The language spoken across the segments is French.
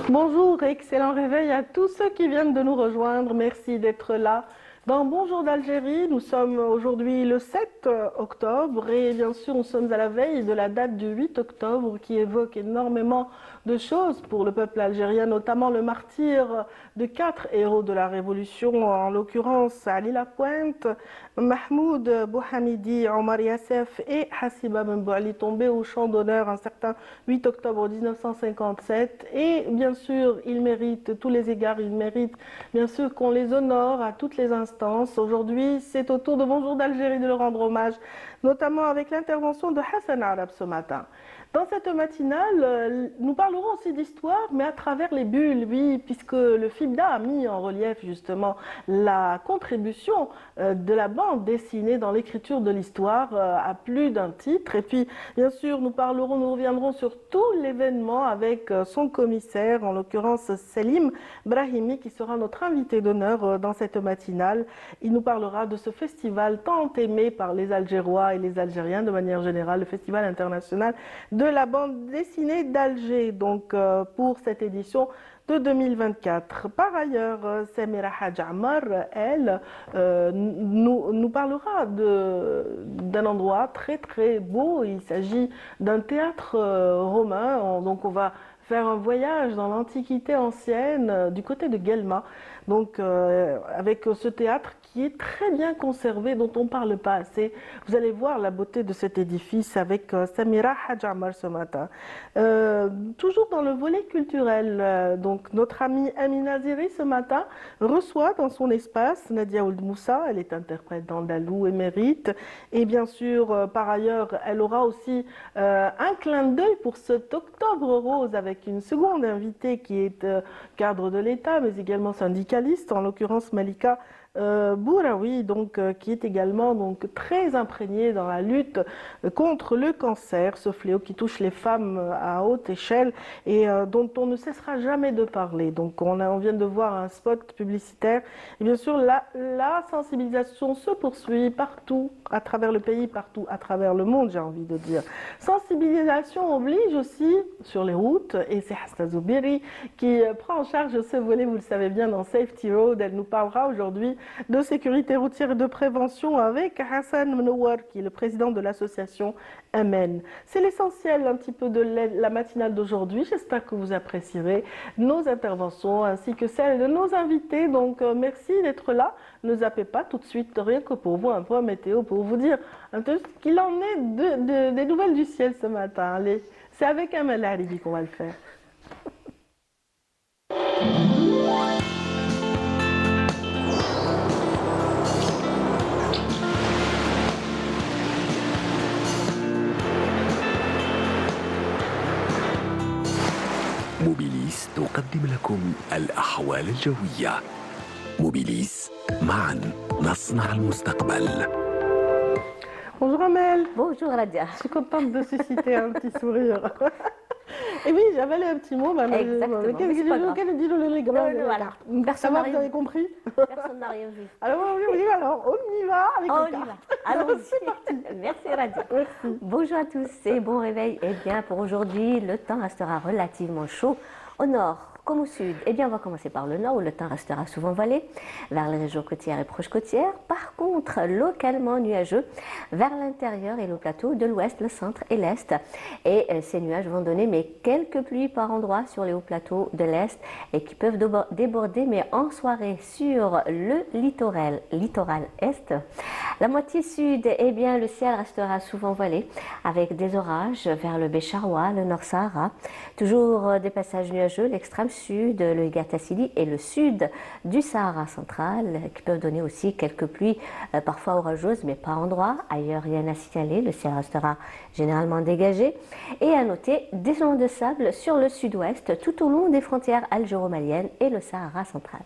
Bonjour et excellent réveil à tous ceux qui viennent de nous rejoindre. Merci d'être là. Dans Bonjour d'Algérie, nous sommes aujourd'hui le 7 octobre et bien sûr nous sommes à la veille de la date du 8 octobre qui évoque énormément de choses pour le peuple algérien, notamment le martyre de 4 héros de la Révolution, en l'occurrence Ali Lapointe, Mahmoud Bouhamidi, Omar Yassef et Hassiba Ben Bouali, tombés au champ d'honneur un certain 8 octobre 1957. Et bien sûr, ils méritent tous les égards, ils méritent bien sûr qu'on les honore à toutes les instances. Aujourd'hui, c'est au tour de Bonjour d'Algérie de leur rendre hommage, notamment avec l'intervention de Hassan Arab ce matin. Dans cette matinale, nous parlerons aussi d'histoire, mais à travers les bulles, oui, puisque le FIBDA a mis en relief justement la contribution de la bande dessinée dans l'écriture de l'histoire à plus d'un titre. Et puis, bien sûr, nous reviendrons sur tout l'événement avec son commissaire, en l'occurrence Selim Brahimi, qui sera notre invité d'honneur dans cette matinale. Il nous parlera de ce festival tant aimé par les Algérois et les Algériens de manière générale, le Festival international de la bande dessinée d'Alger, donc pour cette édition de 2024. Par ailleurs, Samira Hadj Ammar, elle, nous parlera d'un endroit très très beau. Il s'agit d'un théâtre romain, donc on va faire un voyage dans l'Antiquité ancienne du côté de Guelma, donc avec ce théâtre qui est très bien conservé, dont on ne parle pas assez. Vous allez voir la beauté de cet édifice avec Samira Hadj Ammar ce matin. Toujours dans le volet culturel, donc notre amie Amina Ziri ce matin reçoit dans son espace Nadia Ould Moussa, elle est interprète d'andalou émérite, et bien sûr par ailleurs elle aura aussi un clin d'œil pour cet octobre rose avec une seconde invitée qui est cadre de l'État mais également syndicaliste, en l'occurrence Malika Bouraoui, donc qui est également donc très imprégnée dans la lutte contre le cancer, ce fléau qui touche les femmes à haute échelle et dont on ne cessera jamais de parler. Donc on vient de voir un spot publicitaire et bien sûr la sensibilisation se poursuit partout à travers le pays, partout à travers le monde, j'ai envie de dire. Sensibilisation oblige aussi sur les routes et c'est Hasna Zoubiri qui prend en charge ce volet, vous le savez bien, dans Safety Road. Elle nous parlera aujourd'hui de sécurité routière et de prévention avec Hassan Mnouar, qui est le président de l'association Amen. C'est l'essentiel un petit peu de la matinale d'aujourd'hui. J'espère que vous apprécierez nos interventions ainsi que celles de nos invités. Donc merci d'être là. Ne zappez pas tout de suite, rien que pour vous, un point météo pour vous dire un peu ce qu'il en est des nouvelles du ciel ce matin. Allez, c'est avec Amel Haribi qu'on va le faire. موبيليس تقدم لكم الأحوال الجوية. موبيليس، معا نصنع المستقبل. Bonjour Amel. Bonjour Radia. Je suis contente de susciter un petit sourire. Et oui, j'avais un petit mot. Exactement. Quel dit le voilà. Personne n'a rien. Vous avez compris? Personne n'a rien vu. Alors, on y va avec on les cartes. y va. Allons-y. C'est parti. Merci Radia. Merci. Bonjour à tous et bon réveil. Eh bien, pour aujourd'hui, le temps restera relativement chaud au nord comme au sud. Eh bien, on va commencer par le nord où le temps restera souvent voilé vers les régions côtières et proches côtières. Par contre, localement nuageux vers l'intérieur et le plateau de l'ouest, le centre et l'est. Et ces nuages vont donner quelques pluies par endroits sur les hauts plateaux de l'est et qui peuvent déborder mais en soirée sur le littoral est. La moitié sud, eh bien, le ciel restera souvent voilé avec des orages vers le Bécharrois, le Nord Sahara. Toujours des passages nuageux, l'extrême sud, le Gatassili et le sud du Sahara central qui peuvent donner aussi quelques pluies parfois orageuses mais par endroits. Ailleurs, rien à signaler, le ciel restera généralement dégagé. Et à noter des zones de sable sur le sud-ouest tout au long des frontières algéro-maliennes et le Sahara central.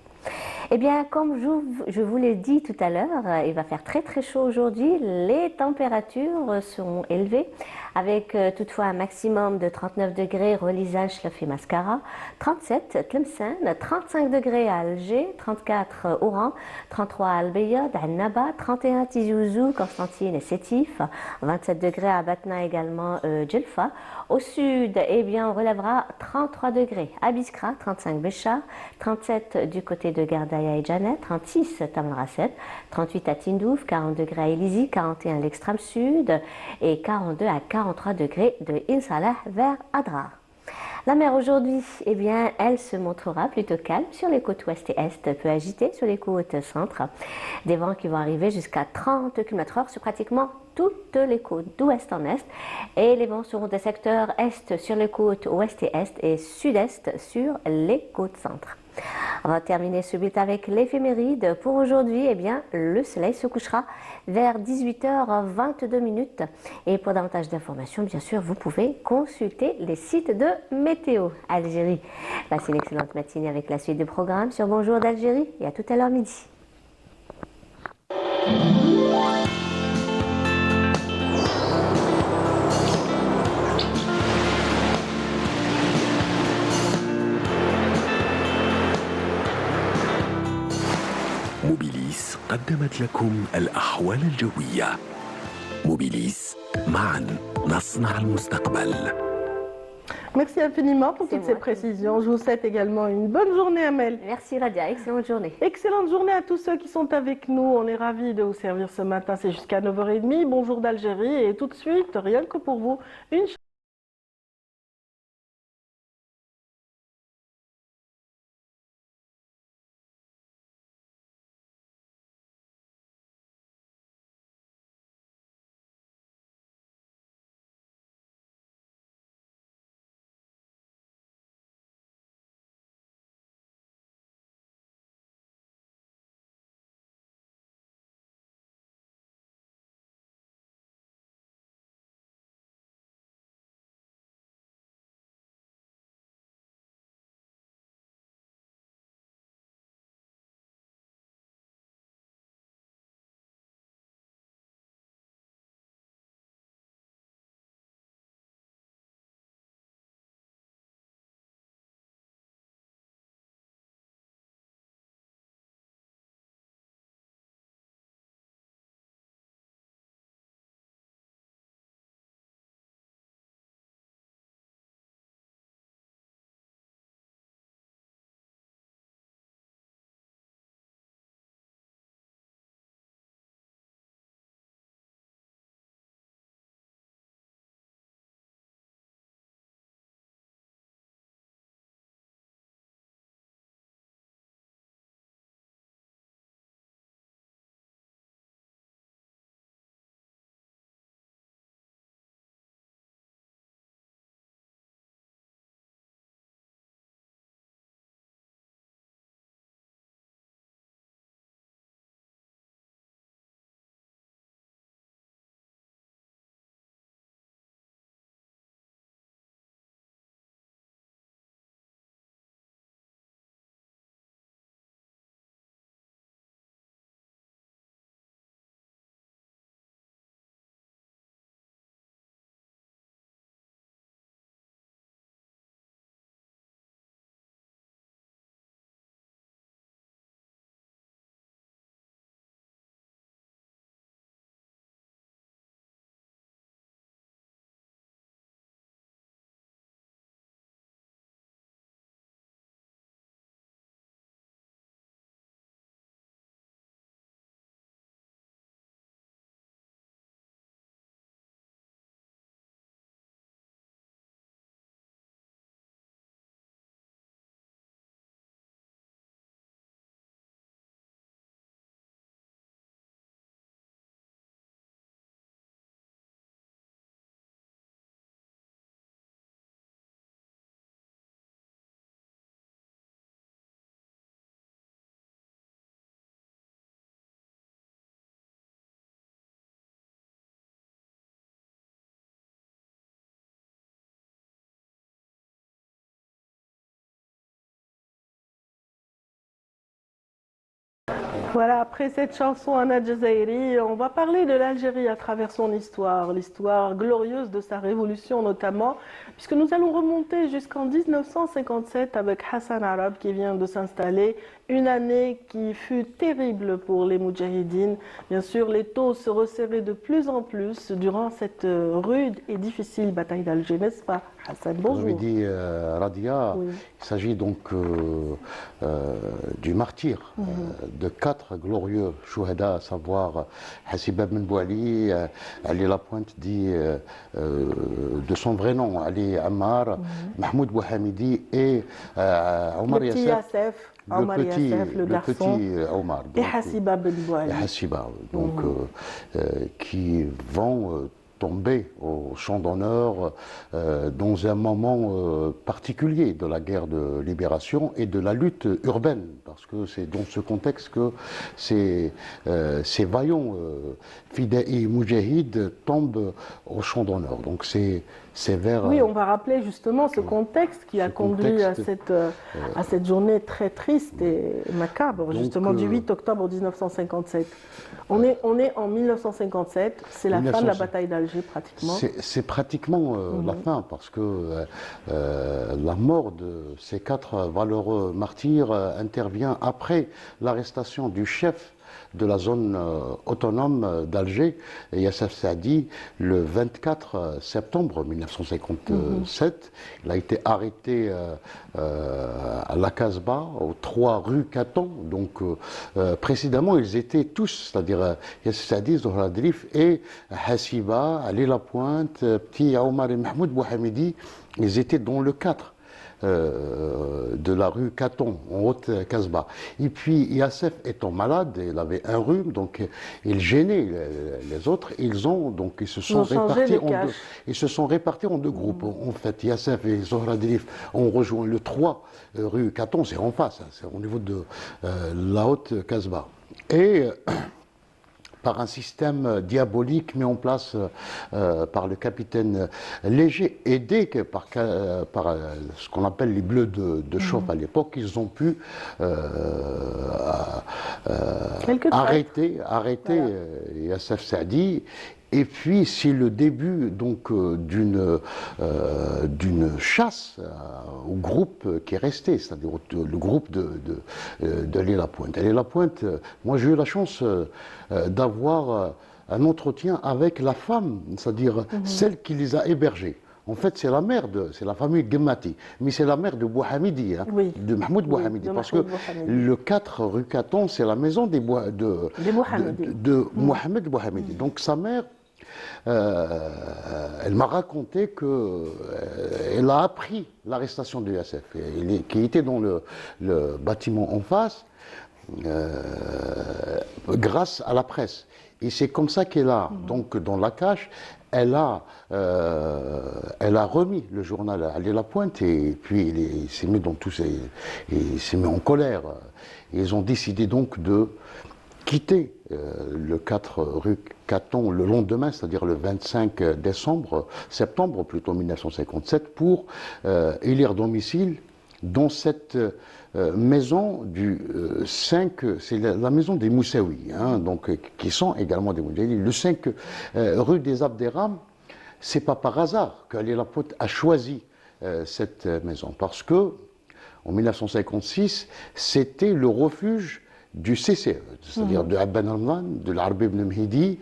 Eh bien, comme je vous l'ai dit tout à l'heure, il va faire très très chaud aujourd'hui. Les températures seront élevées avec toutefois un maximum de 39 degrés Relizane, Chlef et Mascara, 37 Tlemcen, 35 degrés à Alger, 34 Oran, 33 à Al-Bayad, à Naba, 31 Tizi Ouzou, Constantine et Sétif, 27 degrés à Batna également Djelfa. Au sud, eh bien, on relèvera 33 degrés à Biskra, 35 Béchar, 37 du côté de Gardaïa et Janet, 36 Tamaracet, 38 à Tindouf, 40 degrés à Elizi, 41 à l'extrême sud et 42 à 43 degrés de Insalah vers Adrar. La mer aujourd'hui, eh bien, elle se montrera plutôt calme sur les côtes ouest et est, peu agitée sur les côtes centre. Des vents qui vont arriver jusqu'à 30 km/h sur pratiquement toutes les côtes d'ouest en est. Et les vents seront des secteurs est sur les côtes ouest et est et sud-est sur les côtes centre. On va terminer ce but avec l'éphéméride. Pour aujourd'hui, eh bien, le soleil se couchera vers 18h22. Et pour davantage d'informations, bien sûr, vous pouvez consulter les sites de Météo Algérie. Passez une excellente matinée avec la suite du programme sur Bonjour d'Algérie et à tout à l'heure midi. موبيليس قدمت لكم الأحوال الجوية. موبيليس معا نصنع المستقبل. Merci infiniment pour toutes ces précisions. Je vous souhaite également une bonne journée, Amel. Merci Radia, excellente journée. Excellente journée à tous ceux qui sont avec nous. On est ravis de vous servir ce matin. C'est jusqu'à 9h30. Bonjour d'Algérie. Et tout de suite, rien que pour vous, une Voilà, après cette chanson Anna Jazairi, on va parler de l'Algérie à travers son histoire, l'histoire glorieuse de sa révolution notamment, puisque nous allons remonter jusqu'en 1957 avec Hassan Arab qui vient de s'installer, une année qui fut terrible pour les Moudjahidines. Bien sûr, les taux se resserraient de plus en plus durant cette rude et difficile bataille d'Alger, n'est-ce pas, Hassan? Vous avez Bonjour. dit Radia, Oui. il s'agit donc du martyr de 4 glorieux chouhada, à savoir Hassiba Ben Bouali, Ali Lapointe dit de son vrai nom, Ali Ammar, Mahmoud Bouhamidi et Omar Le petit Yassef, Yassef, Omar Yassef, le garçon, petit Omar. et Donc, Hassiba Ben Bouali. et Hassiba, donc, qui vont tomber au champ d'honneur dans un moment particulier de la guerre de libération et de la lutte urbaine, parce que c'est dans ce contexte que ces vaillants fidèles moudjahides tombent au champ d'honneur. Donc c'est vers... Oui, on va rappeler justement ce contexte qui a conduit à cette journée très triste et macabre, Donc, justement du 8 octobre 1957. On est en 1957, c'est la fin de la bataille d'Alger pratiquement. C'est pratiquement la fin, parce que la mort de ces 4 valeureux martyrs intervient après l'arrestation du chef de la zone autonome d'Alger, Yassef Saadi, le 24 septembre 1957. Il a été arrêté à la Casbah, aux 3 rues Caton. Donc, précisément, ils étaient tous, c'est-à-dire Yassef Saadi, Zohra Drif et Hassiba, Ali Lapointe, Petit Omar et Mahmoud Bouhamidi. Ils étaient dans le 4. De la rue Caton, en Haute-Casbah. Et puis Yassef étant malade, il avait un rhume, donc il gênait les autres. Ils se sont répartis en 2 groupes. En fait, Yassef et Zohra Drif ont rejoint le 3 rue Caton, c'est en face, hein, c'est au niveau de la Haute-Casbah. Et par un système diabolique mis en place par le capitaine Léger, aidé par ce qu'on appelle les Bleus de Chauffe à l'époque, ils ont pu arrêter voilà. Yassef Saadi. Et puis, c'est le début donc d'une chasse au groupe qui est resté, c'est-à-dire le groupe de Ali Lapointe. Ali Lapointe, moi j'ai eu la chance d'avoir un entretien avec la femme, c'est-à-dire celle qui les a hébergés. En fait, c'est la famille Ghemmati, mais c'est la mère de Bouhamidi, hein, Oui. de Mahmoud Bouhamidi, parce que le 4 rue Caton, c'est la maison de Mohamed Bouhamidi. Donc sa mère, elle m'a raconté qu'elle a appris l'arrestation de Yassef, qui était dans le bâtiment en face, grâce à la presse. Et c'est comme ça qu'elle a, donc dans la cache, elle a remis le journal à Ali Lapointe, et puis il s'est mis il s'est mis en colère. Et ils ont décidé donc de quitter le 4 rue Caton le lendemain, c'est-à-dire le 25 septembre plutôt 1957, pour élire domicile dans cette maison du 5, c'est la maison des Moussaouis, hein, donc, qui sont également des Moudjahidines. Le 5 rue des Abderrahmane, c'est pas par hasard qu'Ali Lapointe a choisi cette maison, parce que en 1956, c'était le refuge du CCE, c'est-à-dire de Abban Arman, de l'Arbi ibn Mhidi,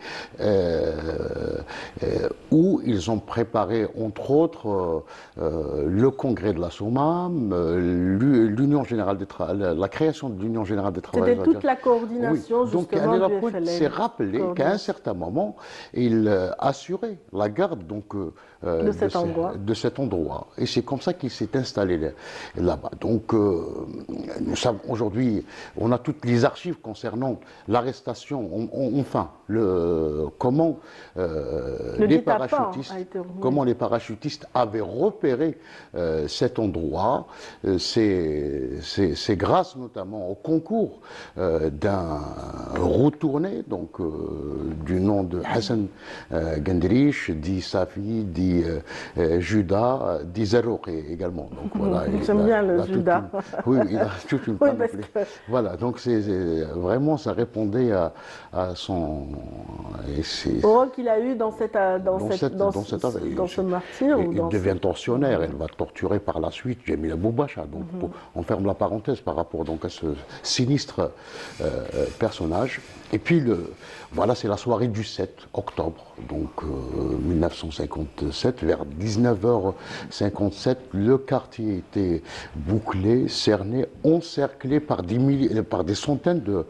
où ils ont préparé, entre autres, le congrès de la Soumam, l'Union générale des la création de l'Union générale des travailleurs. C'était toute la coordination, oui. Donc, justement, Ali du Lapointe FLN. s'est rappelé qu'à un certain moment, il assurait la garde donc, de cet endroit. Et c'est comme ça qu'il s'est installé là-bas. Donc, nous savons aujourd'hui, on a toutes les archives concernant l'arrestation, enfin, comment les parachutistes avaient repéré cet endroit. C'est grâce notamment au concours d'un retourné, donc du nom de Hassan Gendrich, dit Safi, dit Judas, dit Zarouk également. Donc, voilà, j'aime bien le Judas. Oui, il a toute une panoplie. Voilà, donc c'est vraiment, ça répondait à son... Au rôle qu'il a eu dans ce martyr. Il devient tortionnaire, elle va torturer par la suite Jamila Boubacha. Donc, on ferme la parenthèse par rapport donc, à ce sinistre personnage. Et puis, voilà, c'est la soirée du 7 octobre, donc 1957, vers 19h57, le quartier était bouclé, cerné, encerclé par des centaines de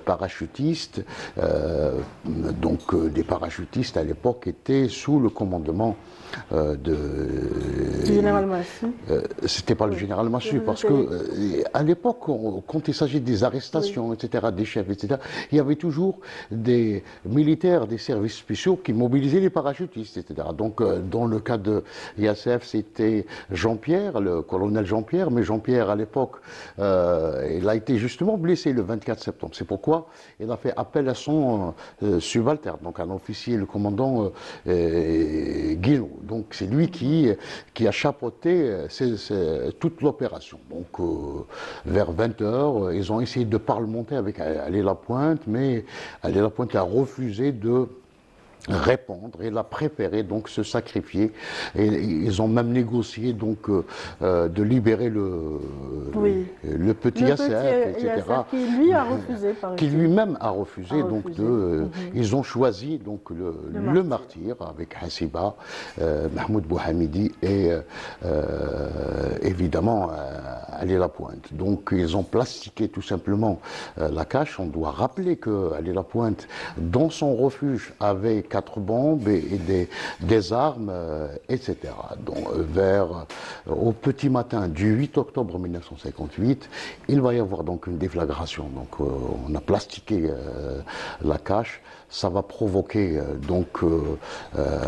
parachutistes. Donc, des parachutistes à l'époque étaient sous le commandement du général Massu. C'était pas le général Massu, parce que à l'époque, quand il s'agit des arrestations, etc., des chefs, etc., il y avait toujours des militaires des services spéciaux qui mobilisaient les parachutistes, etc. Donc, dans le cas de Yassef, c'était Jean-Pierre, le colonel Jean-Pierre, mais Jean-Pierre, à l'époque, il a été justement blessé le 24 septembre. C'est pourquoi il a fait appel à son subalterne, donc un officier, le commandant Guillaume. Donc c'est lui qui a chapeauté toute l'opération. Donc vers 20h, ils ont essayé de parlementer avec Allé Lapointe, mais Allé Lapointe a refusé de répondre. Il a préféré donc se sacrifier. Et ils ont même négocié donc de libérer le petit Yassef, etc. Qui lui a refusé. Qui lui-même a refusé. Donc ils ont choisi donc le martyr avec Hassiba, Mahmoud Bouhamidi et évidemment Allé Lapointe. Donc ils ont plastiqué tout simplement la cache. On doit rappeler que Allé Lapointe, dans son refuge, avait 4 bombes et des armes, etc. Donc, au petit matin du 8 octobre 1958, il va y avoir donc une déflagration. Donc, on a plastiqué la cache. Ça va provoquer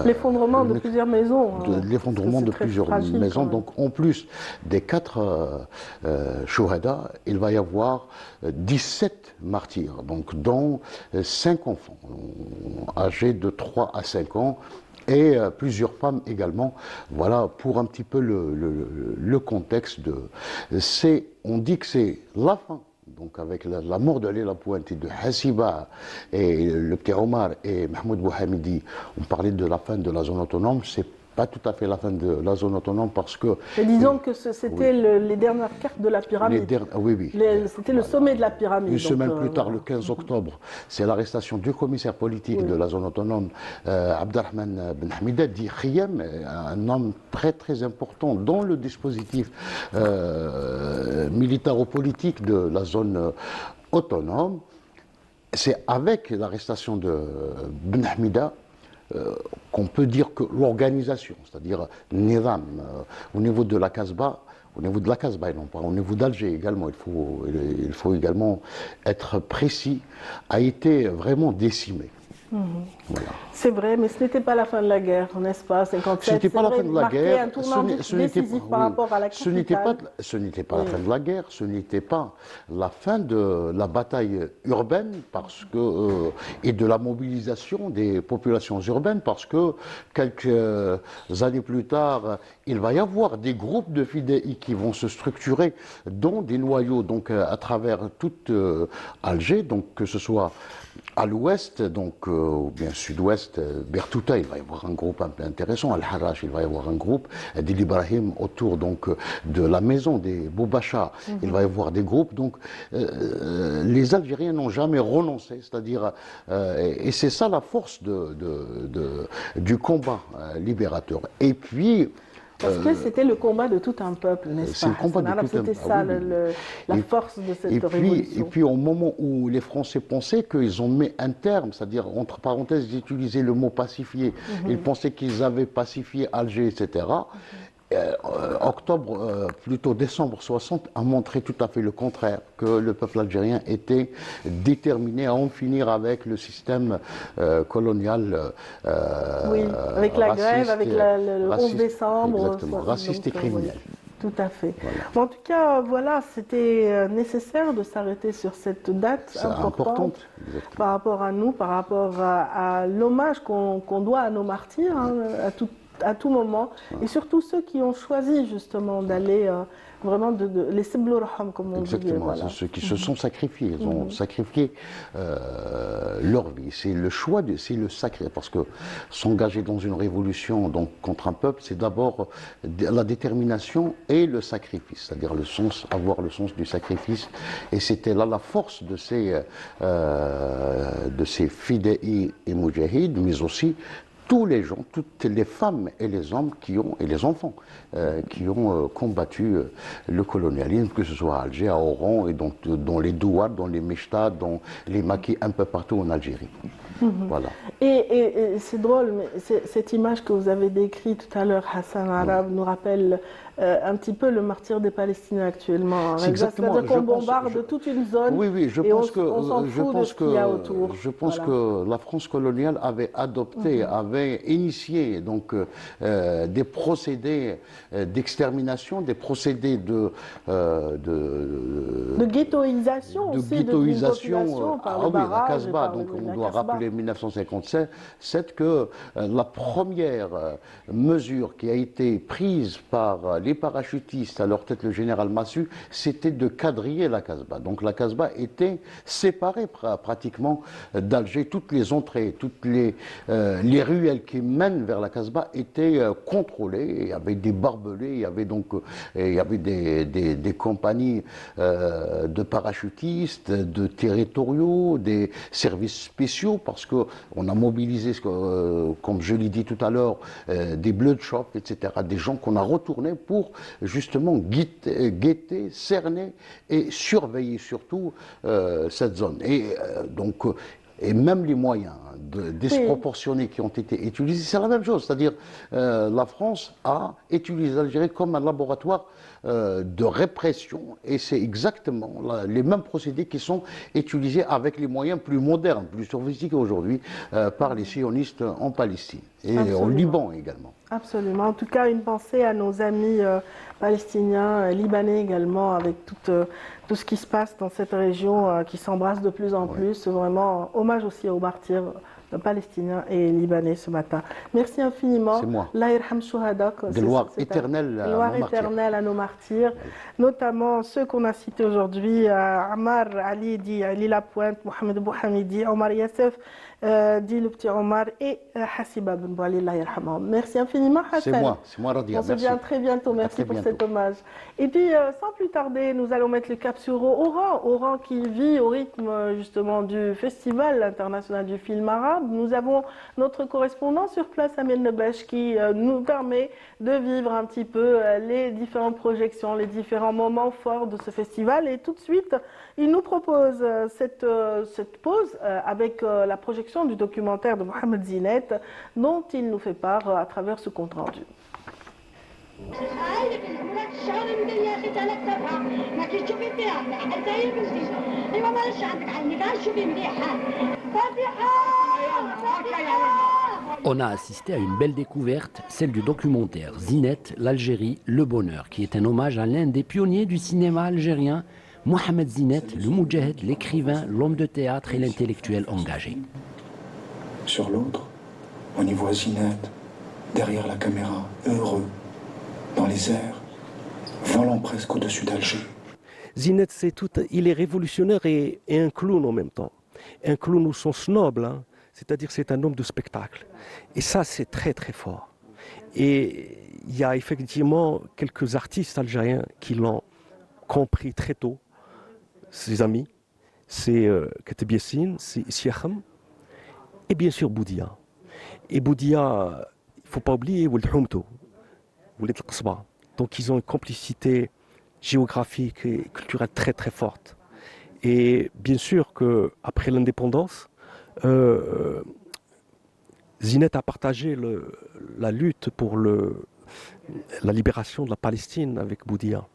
l'effondrement de plusieurs maisons. L'effondrement de plusieurs maisons. Donc, en plus des 4 Chouhada, il va y avoir 17 martyrs, donc dont 5 enfants âgés de 3 à 5 ans et plusieurs femmes également. Voilà pour un petit peu le contexte on dit que c'est la fin. Donc avec la mort de Allé Lapointe et de Hassiba et le petit Omar et Mahmoud Bouhamidi, on parlait de la fin de la zone autonome. C'est pas tout à fait la fin de la zone autonome parce que... Mais disons que c'était les dernières cartes de la pyramide. C'était le sommet de la pyramide. Une semaine plus tard, le 15 octobre, c'est l'arrestation du commissaire politique de la zone autonome, Abdelrahman Ben Hamida, dit Khiyam, un homme très très important dans le dispositif militaro-politique de la zone autonome. C'est avec l'arrestation de Ben Hamida qu'on peut dire que l'organisation, c'est-à-dire Nizam, au niveau de la Casbah, et non pas au niveau d'Alger également, il faut également être précis, a été vraiment décimée. Voilà. C'est vrai, mais ce n'était pas la fin de la guerre, n'est-ce pas, 57. Ce n'était pas la fin de la guerre. Un tournant décisif par rapport à la capitale. Ce n'était pas la fin de la guerre, ce n'était pas la fin de la bataille urbaine et de la mobilisation des populations urbaines, parce que quelques années plus tard, il va y avoir des groupes de fidèles qui vont se structurer dans des noyaux, donc à travers toute Alger, donc que ce soit à l'ouest, donc ou bien sud-ouest, Bertouta, il va y avoir un groupe un peu intéressant. Al-Harrach, il va y avoir un groupe. Adil Ibrahim, autour donc de la maison des Boubacha, il va y avoir des groupes. Donc les Algériens n'ont jamais renoncé, c'est-à-dire et c'est ça la force du combat libérateur. Et puis parce que c'était le combat de tout un peuple, n'est-ce pas? C'est le combat de tout un peuple. C'était ça, la force de cette révolution. Et puis au moment où les Français pensaient qu'ils ont mis un terme, c'est-à-dire entre parenthèses, ils utilisaient le mot pacifier, ils pensaient qu'ils avaient pacifié Alger, etc. Plutôt décembre 60 a montré tout à fait le contraire, que le peuple algérien était déterminé à en finir avec le système colonial avec la grève, avec le 11 décembre. Exactement, raciste et criminel. Tout à fait. Voilà. Bon, en tout cas, voilà, c'était nécessaire de s'arrêter sur cette date importante par rapport à nous, par rapport à l'hommage qu'on doit à nos martyrs, à à tout moment, et surtout ceux qui ont choisi justement d'aller vraiment les siblourham, comme on dit. Exactement, Voilà. c'est ceux qui se sont sacrifiés, ils ont sacrifié leur vie. C'est le choix, c'est le sacré, parce que s'engager dans une révolution donc, contre un peuple, c'est d'abord la détermination et le sacrifice, c'est-à-dire avoir le sens du sacrifice. Et c'était là la force de ces fidèles et moudjahides, mais aussi tous les gens, toutes les femmes et les hommes et les enfants qui ont combattu le colonialisme, que ce soit à Alger, à Oran, et dans les Douars, dans les Mechta, dans les maquis, un peu partout en Algérie. Voilà. Et c'est drôle, mais cette image que vous avez décrite tout à l'heure, Hassan Arab, nous rappelle un petit peu le martyre des Palestiniens actuellement. C'est exactement. C'est-à-dire qu'on bombarde toute une zone. Oui, je et pense on s'en fout de ce qu'il y a autour. Je pense Voilà. que la France coloniale avait adopté, avait initié donc des procédés d'extermination, des procédés de ghettoisation de aussi, ghettoisation. par Ah le oui, la barrage, Casbah. par Donc la on doit Casbah. rappeler 1957 que la première mesure qui a été prise par les parachutistes, à leur tête le général Massu, c'était de quadriller la Casbah. Donc la Casbah était séparée pratiquement d'Alger. Toutes les entrées, toutes les ruelles qui mènent vers la Casbah étaient contrôlées. Il y avait des barbelés, il y avait donc des compagnies de parachutistes, de territoriaux, des services spéciaux, parce qu'on a mobilisé, comme je l'ai dit tout à l'heure, des Bloodshop, etc., des gens qu'on a retournés pour justement guetter, cerner et surveiller surtout cette zone. Et même les moyens disproportionnés qui ont été utilisés, c'est la même chose. C'est-à-dire la France a utilisé l'Algérie comme un laboratoire de répression, et c'est exactement les mêmes procédés qui sont utilisés avec les moyens plus modernes, plus sophistiqués aujourd'hui par les sionistes en Palestine et au Liban également. Absolument. En tout cas, une pensée à nos amis palestiniens, libanais également, avec tout ce qui se passe dans cette région qui s'embrasse de plus en plus. Vraiment, hommage aussi aux martyrs palestiniens et libanais ce matin. Merci infiniment. C'est moi. Allah yarham shuhadak. Gloire éternelle à nos martyrs, notamment ceux qu'on a cités aujourd'hui, Ammar Ali dit Ali Lapointe, Mohamed Bouhamidi, Omar Yassef, dit le petit Omar, et Hassiba Ben Bouali, Allah yarhamahum. Merci infiniment, Hassan. C'est moi Radia. On se dit à très bientôt. Merci pour cet hommage. Et puis, sans plus tarder, nous allons mettre le cap sur Oran qui vit au rythme justement du Festival international du film arabe. Nous avons notre correspondant sur place, Amir Nebesh, qui nous permet de vivre un petit peu les différentes projections, les différents moments forts de ce festival. Et tout de suite, il nous propose cette pause avec la projection du documentaire de Mohamed Zinet, dont il nous fait part à travers ce compte-rendu. On a assisté à une belle découverte, celle du documentaire Zinet, l'Algérie, le bonheur, qui est un hommage à l'un des pionniers du cinéma algérien, Mohamed Zinet, le moudjahid, l'écrivain, l'homme de théâtre et l'intellectuel engagé. Sur l'autre, on y voit Zinet, derrière la caméra, heureux, dans les airs, volant presque au-dessus d'Alger. Zinet, il est révolutionnaire et un clown en même temps. Un clown au sens noble, hein. C'est-à-dire c'est un homme de spectacle. Et ça, c'est très très fort. Et il y a effectivement quelques artistes algériens qui l'ont compris très tôt. Ses amis, c'est Kateb Yassine, c'est Siakham, et bien sûr Boudia. Et Boudia, il ne faut pas oublier Ould Houmtou, Ould Qasba. Donc ils ont une complicité géographique et culturelle très très forte. Et bien sûr qu'après l'indépendance, Zinet a partagé la lutte pour la libération de la Palestine avec Boudia.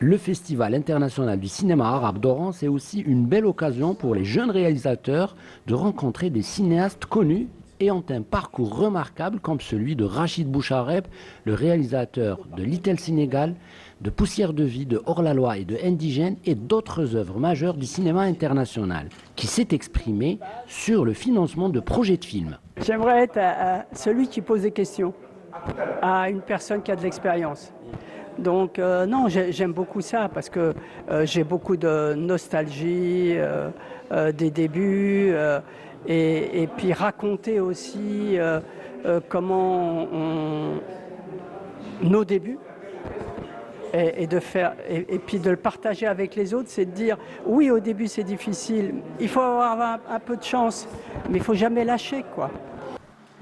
Le Festival international du cinéma arabe d'Oran, c'est aussi une belle occasion pour les jeunes réalisateurs de rencontrer des cinéastes connus ayant un parcours remarquable comme celui de Rachid Bouchareb, le réalisateur de Little Sénégal, de Poussière de vie, de Hors-la-Loi et de Indigène et d'autres œuvres majeures du cinéma international, qui s'est exprimé sur le financement de projets de films. J'aimerais être celui qui pose des questions. à une personne qui a de l'expérience. Donc non, j'aime beaucoup ça parce que j'ai beaucoup de nostalgie des débuts et puis raconter aussi comment nos débuts et et puis de le partager avec les autres, c'est de dire oui, au début c'est difficile, il faut avoir un peu de chance, mais il faut jamais lâcher, quoi.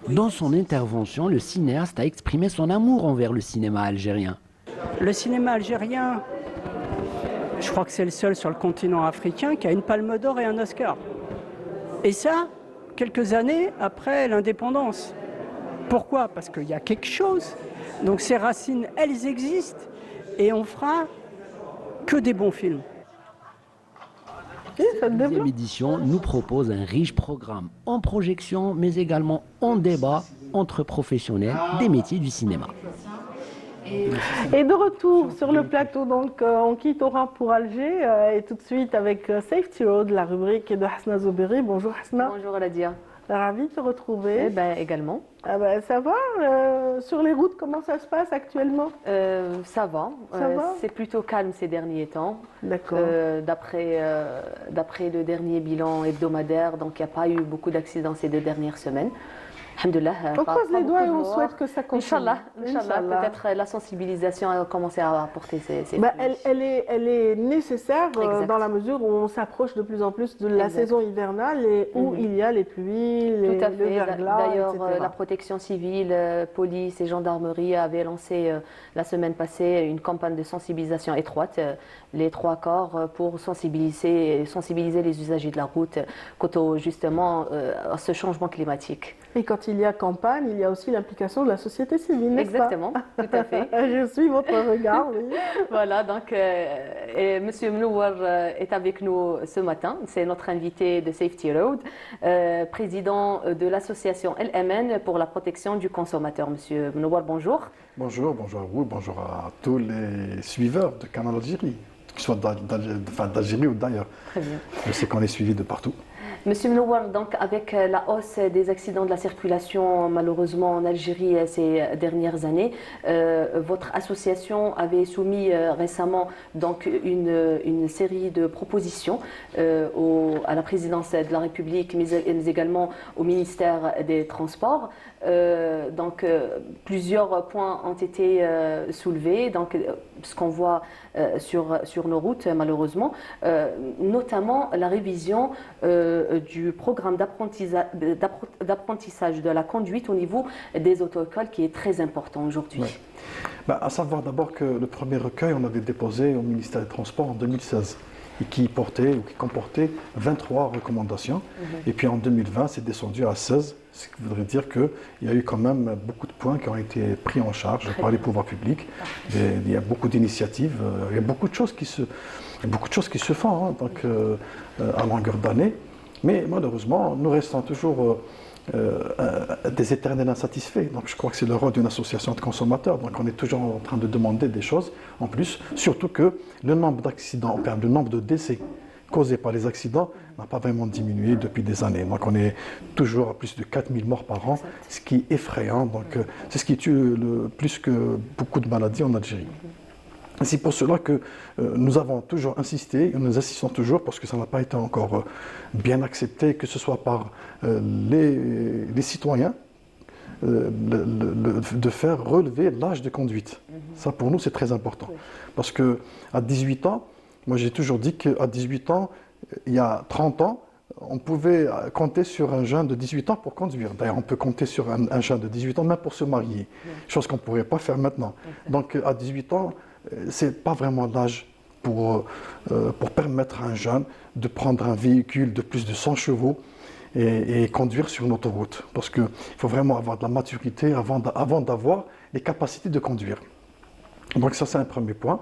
Dans son intervention, le cinéaste a exprimé son amour envers le cinéma algérien. Le cinéma algérien, je crois que c'est le seul sur le continent africain qui a une Palme d'Or et un Oscar. Et ça, quelques années après l'indépendance. Pourquoi? Parce qu'il y a quelque chose. Donc ces racines, elles existent et on fera que des bons films. Ça te La développe. deuxième édition nous propose un riche programme en projection, mais également en débat entre professionnels des métiers du cinéma. Et de retour sur le plateau, donc on quitte Oran pour Alger et tout de suite avec Safety Road, la rubrique de Hasna Zouberi. Bonjour Hasna. Bonjour Ladia. Ravi de te retrouver. Eh ben, également. Ah ben, ça va sur les routes, comment ça se passe actuellement? Ça va. Ça va C'est plutôt calme ces derniers temps. D'accord. D'après le dernier bilan hebdomadaire, donc il n'y a pas eu beaucoup d'accidents ces 2 dernières semaines. Alhamdoulilah. On croise les doigts et on souhaite que ça continue. Inch'Allah. Peut-être la sensibilisation a commencé à apporter ses Bah, fruits. elle est nécessaire Exact. dans la mesure où on s'approche de plus en plus de la Exact. saison hivernale et où il y a les pluies, Tout à le fait. verglas, D'ailleurs, etc. la protection civile, police et gendarmerie avaient lancé la semaine passée une campagne de sensibilisation étroite, les 3 corps, pour sensibiliser les usagers de la route quant justement à ce changement climatique. Et quand il y a campagne, il y a aussi l'implication de la société civile, n'est-ce pas? Exactement, tout à fait. Je suis votre regard, oui. Voilà, donc Monsieur Mnouar est avec nous ce matin. C'est notre invité de Safety Road, président de l'association LMN pour la protection du consommateur. Monsieur Mnouar, bonjour. Bonjour à vous, bonjour à tous les suiveurs de Canal Algérie, qu'ils soient d'Algérie ou d'ailleurs. Très bien. Je sais qu'on est suivi de partout. Monsieur Mnouar, donc avec la hausse des accidents de la circulation malheureusement en Algérie ces dernières années, votre association avait soumis récemment donc une série de propositions à la présidence de la République, mais également au ministère des Transports. Plusieurs points ont été soulevés. Donc, ce qu'on voit sur nos routes, malheureusement, notamment la révision du programme d'apprentissage de la conduite au niveau des auto-écoles qui est très important aujourd'hui. Ouais. À savoir d'abord que le premier recueil, on avait déposé au ministère des Transports en 2016 et qui comportait 23 recommandations. Et puis en 2020, c'est descendu à 16, ce qui voudrait dire qu'il y a eu quand même beaucoup de points qui ont été pris en charge par les pouvoirs publics. Il y a beaucoup d'initiatives, il y a beaucoup de choses qui se font à longueur d'année. Mais malheureusement, nous restons toujours des éternels insatisfaits. Donc je crois que c'est le rôle d'une association de consommateurs. Donc on est toujours en train de demander des choses en plus, surtout que le nombre d'accidents, le nombre de décès causés par les accidents n'a pas vraiment diminué depuis des années. Donc on est toujours à plus de 4000 morts par an, ce qui est effrayant. Donc c'est ce qui tue plus que beaucoup de maladies en Algérie. C'est pour cela que nous avons toujours insisté, et nous insistons toujours, parce que ça n'a pas été encore bien accepté, que ce soit par les citoyens, de faire relever l'âge de conduite. Ça, pour nous, c'est très important. Parce qu'à 18 ans, moi j'ai toujours dit qu'à 18 ans, il y a 30 ans, on pouvait compter sur un jeune de 18 ans pour conduire. D'ailleurs, on peut compter sur un jeune de 18 ans même pour se marier, chose qu'on ne pourrait pas faire maintenant. Donc à 18 ans, ce n'est pas vraiment l'âge pour permettre à un jeune de prendre un véhicule de plus de 100 chevaux et conduire sur une autoroute. Parce qu'il faut vraiment avoir de la maturité avant d'avoir les capacités de conduire. Donc ça, c'est un premier point.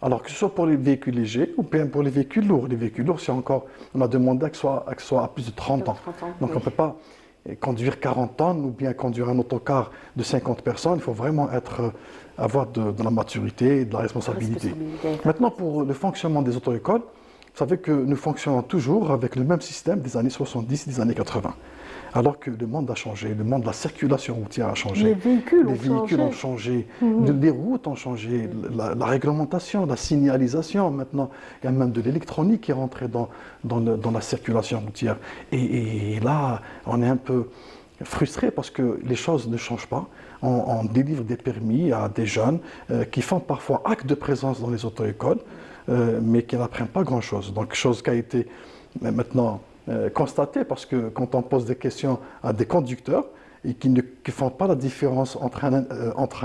Alors que ce soit pour les véhicules légers ou bien pour les véhicules lourds. Les véhicules lourds, c'est encore, on a demandé que ce soit à plus de 30 ans. Donc on ne peut pas conduire 40 tonnes ou bien conduire un autocar de 50 personnes. Il faut vraiment avoir de la maturité et de la responsabilité. Maintenant, pour le fonctionnement des auto-écoles, savez que nous fonctionnons toujours avec le même système des années 70, des années 80. Alors que le monde a changé, le monde de la circulation routière a changé. Les véhicules ont changé, les routes ont changé, la réglementation, la signalisation maintenant. Il y a même de l'électronique qui est rentrée dans la circulation routière. Et là, on est un peu frustré parce que les choses ne changent pas. On délivre des permis à des jeunes qui font parfois acte de présence dans les auto-écoles, mais qui n'apprennent pas grand-chose. Donc, chose qui a été maintenant constatée, parce que quand on pose des questions à des conducteurs et qui ne font pas la différence entre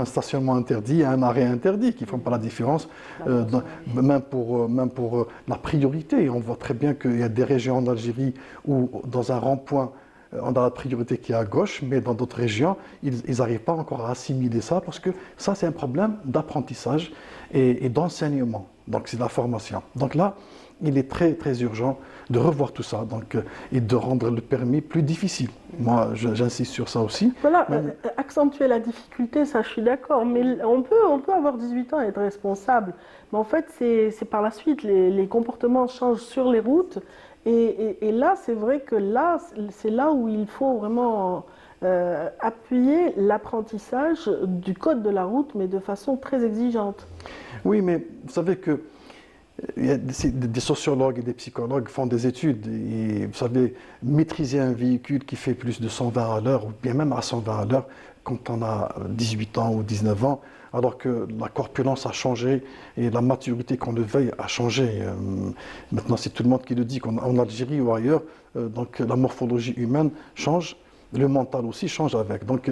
un stationnement interdit et un arrêt interdit, qui ne font pas la différence, même pour la priorité. On voit très bien qu'il y a des régions en Algérie où, dans un rond-point, on a la priorité qui est à gauche, mais dans d'autres régions, ils n'arrivent pas encore à assimiler ça, parce que ça, c'est un problème d'apprentissage et d'enseignement. Donc, c'est de la formation. Donc là, il est très, très urgent de revoir tout ça et de rendre le permis plus difficile. Moi, j'insiste sur ça aussi. Voilà, accentuer la difficulté, ça, je suis d'accord. Mais on peut avoir 18 ans et être responsable. Mais en fait, c'est par la suite, les comportements changent sur les routes. Et là, c'est vrai que c'est là où il faut vraiment appuyer l'apprentissage du code de la route, mais de façon très exigeante. Oui, mais vous savez que il y a des sociologues et des psychologues font des études. Et vous savez, maîtriser un véhicule qui fait plus de 120 à l'heure, ou bien même à 120 à l'heure, quand on a 18 ans ou 19 ans, alors que la corpulence a changé et la maturité qu'on le veuille a changé. Maintenant, c'est tout le monde qui le dit, qu'en Algérie ou ailleurs, donc la morphologie humaine change. Le mental aussi change avec. Donc,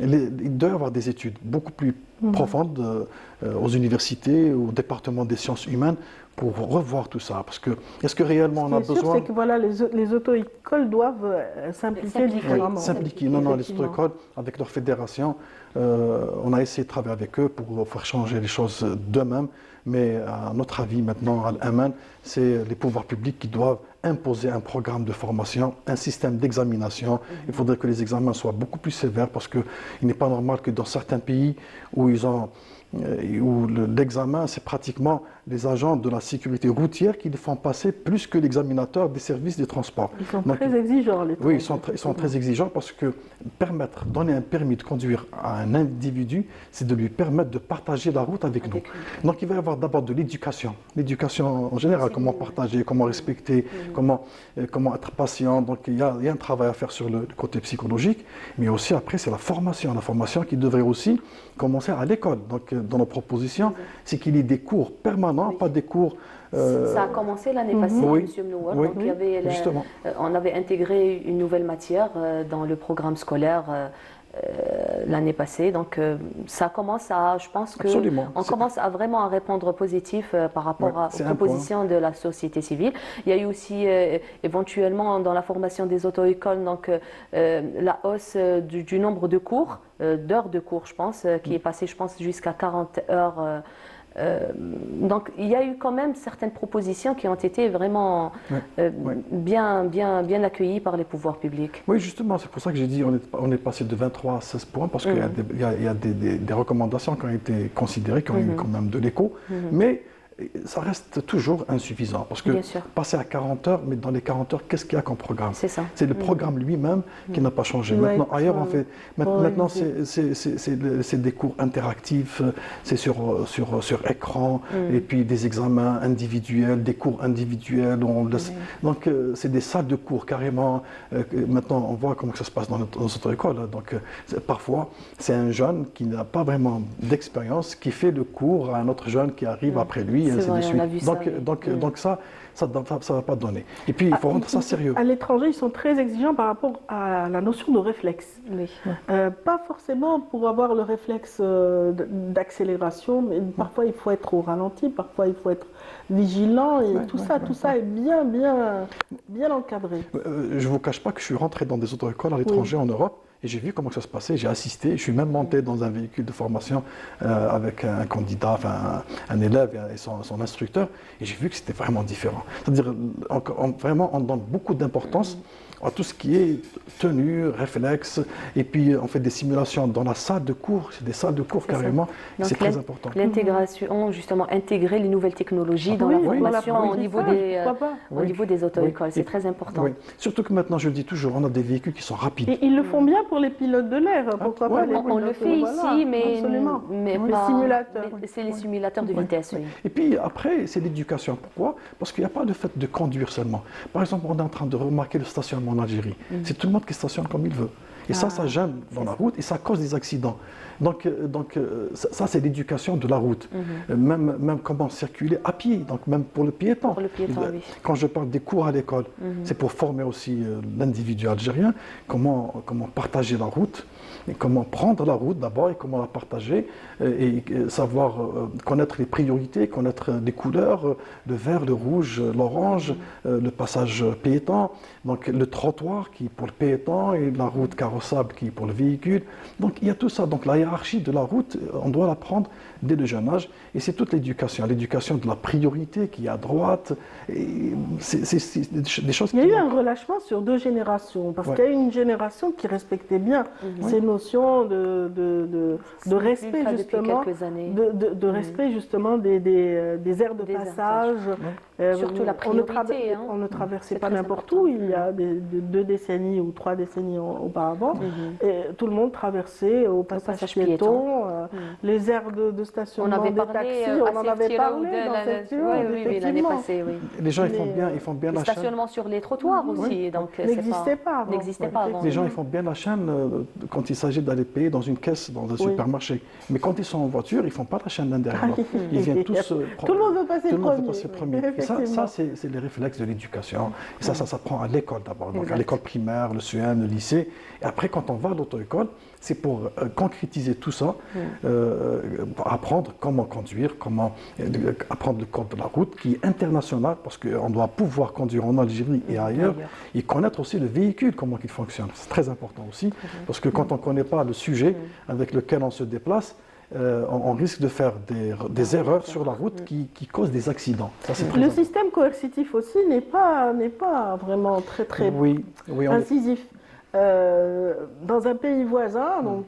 il doit y avoir des études beaucoup plus profondes aux universités, au département des sciences humaines, pour revoir tout ça. Parce que, est-ce que réellement on a besoin... Ce qui est sûr, c'est que voilà, les auto-écoles doivent s'impliquer différemment. S'impliquer. Non, les auto-écoles, avec leur fédération, on a essayé de travailler avec eux pour faire changer les choses d'eux-mêmes. Mais à notre avis, maintenant, à l'Aman, c'est les pouvoirs publics qui doivent imposer un programme de formation, un système d'examination. Il faudrait que les examens soient beaucoup plus sévères, parce qu'il n'est pas normal que dans certains pays où l'examen, c'est pratiquement les agents de la sécurité routière qui le font passer plus que l'examinateur des services des transports. Ils sont très exigeants, les Oui, ils sont très exigeants, parce que donner un permis de conduire à un individu, c'est de lui permettre de partager la route avec nous. Donc il va y avoir d'abord de l'éducation. L'éducation en général, comment partager, comment respecter, comment être patient. Donc il y a un travail à faire sur le côté psychologique, mais aussi après c'est la formation qui devrait aussi commencer à l'école. Donc dans nos propositions, c'est qu'il y ait des cours permanents, pas des cours... Ça a commencé l'année passée, M. Mnouar. Oui, donc on avait intégré une nouvelle matière dans le programme scolaire l'année passée. Donc ça commence à, je pense que on commence à vraiment répondre positif par rapport aux propositions de la société civile. Il y a eu aussi éventuellement dans la formation des auto-écoles donc la hausse du nombre de cours, d'heures de cours, je pense, qui est passé, je pense, jusqu'à 40 heures. Donc il y a eu quand même certaines propositions qui ont été vraiment bien accueillies par les pouvoirs publics. Oui, justement, c'est pour ça que j'ai dit on est passé de 23 à 16 points, parce qu'il y a des recommandations qui ont été considérées, qui ont eu quand même de l'écho, mais ça reste toujours insuffisant, parce que passer à 40 heures, mais dans les 40 heures, qu'est-ce qu'il y a comme programme? C'est ça. C'est le programme lui-même qui n'a pas changé. Maintenant, ailleurs, on fait. Maintenant, c'est des cours interactifs, c'est sur écran, et puis des examens individuels, des cours individuels. Donc, c'est des salles de cours carrément. Maintenant, on voit comment ça se passe dans notre école. Donc, parfois, c'est un jeune qui n'a pas vraiment d'expérience qui fait le cours à un autre jeune qui arrive après lui. C'est vrai, on a vu ça. Donc ça ne va pas donner. Et puis, il faut rendre ça sérieux. À l'étranger, ils sont très exigeants par rapport à la notion de réflexe. Oui. Pas forcément pour avoir le réflexe d'accélération, mais parfois il faut être au ralenti, parfois il faut être vigilant, et tout ça est bien encadré. Je ne vous cache pas que je suis rentré dans des auto-écoles à l'étranger en Europe, et j'ai vu comment ça se passait, j'ai assisté, je suis même monté dans un véhicule de formation avec un candidat, enfin un élève et son instructeur, et j'ai vu que c'était vraiment différent. C'est-à-dire, vraiment, on donne beaucoup d'importance à tout ce qui est tenue, réflexe, et puis on fait des simulations dans la salle de cours, c'est des salles de cours carrément, c'est très important. L'intégration, justement, intégrer les nouvelles technologies dans Oui, la oui, formation au niveau l'apprentissage, pourquoi pas. des auto-écoles, c'est Oui. très important. Oui. Surtout que maintenant, je le dis toujours, on a des véhicules qui sont rapides. Et ils le font bien pour les pilotes de l'air, pourquoi ouais, pas les On le pilotes, fait voilà, ici, mais, absolument. mais Les pas- simulateurs. mais c'est les simulateurs de vitesse, oui. Et puis après, c'est l'éducation. Pourquoi? Parce qu'il n'y a pas le fait de conduire seulement. Par exemple, on est en train de remarquer le stationnement en Algérie. C'est tout le monde qui stationne comme il veut. Et ça gêne dans la route et ça cause des accidents. Donc ça, c'est l'éducation de la route. Même comment circuler à pied, donc même pour le piéton. Pour le piéton, oui. Quand je parle des cours à l'école, c'est pour former aussi l'individu algérien, comment partager la route, et comment prendre la route d'abord et comment la partager, et savoir connaître les priorités, connaître les couleurs, le vert, le rouge, l'orange, le passage piéton, donc le trottoir qui est pour le piéton et la route carrossable qui est pour le véhicule. Donc il y a tout ça. Donc la hiérarchie de la route, on doit l'apprendre dès le jeune âge, et c'est toute l'éducation de la priorité qui est à droite. C'est des choses. Il y a eu un relâchement sur 2 générations, parce qu'il y a eu une génération qui respectait bien ces notions de respect, Depuis justement, quelques années. de respect justement des aires de passage. Surtout la priorité, hein. On ne traversait C'est pas très n'importe important. où, il y a 2 décennies ou 3 décennies auparavant, et tout le monde traversait au passage piéton, les aires de stationnement des taxis, on en avait parlé dans cette oui, l'année passée, oui. Les gens, ils font bien Le la chaîne. stationnement sur les trottoirs aussi, donc N'existait pas avant. N'existait pas avant. Les gens, ils font bien la chaîne quand il s'agit d'aller payer dans une caisse, dans un supermarché. Mais quand ils sont en voiture, ils ne font pas la chaîne l'un derrière l'autre. Ils viennent tous Tout le monde veut passer tout le monde veut premier. passer premier. Et ça c'est les réflexes de l'éducation. Et ça s'apprend à l'école d'abord. Donc à l'école primaire, le CM, le lycée. Et après, quand on va à l'auto-école, c'est pour concrétiser tout ça, apprendre comment conduire, comment apprendre le code de la route, qui est international, parce qu'on doit pouvoir conduire en Algérie et ailleurs, et connaître aussi le véhicule, comment il fonctionne. C'est très important aussi, parce que quand on ne connaît pas le sujet avec lequel on se déplace, on risque de faire des erreurs sur la route qui causent des accidents. Ça, c'est très Le important. système coercitif aussi n'est pas vraiment très Oui, incisif. Dans un pays voisin, donc,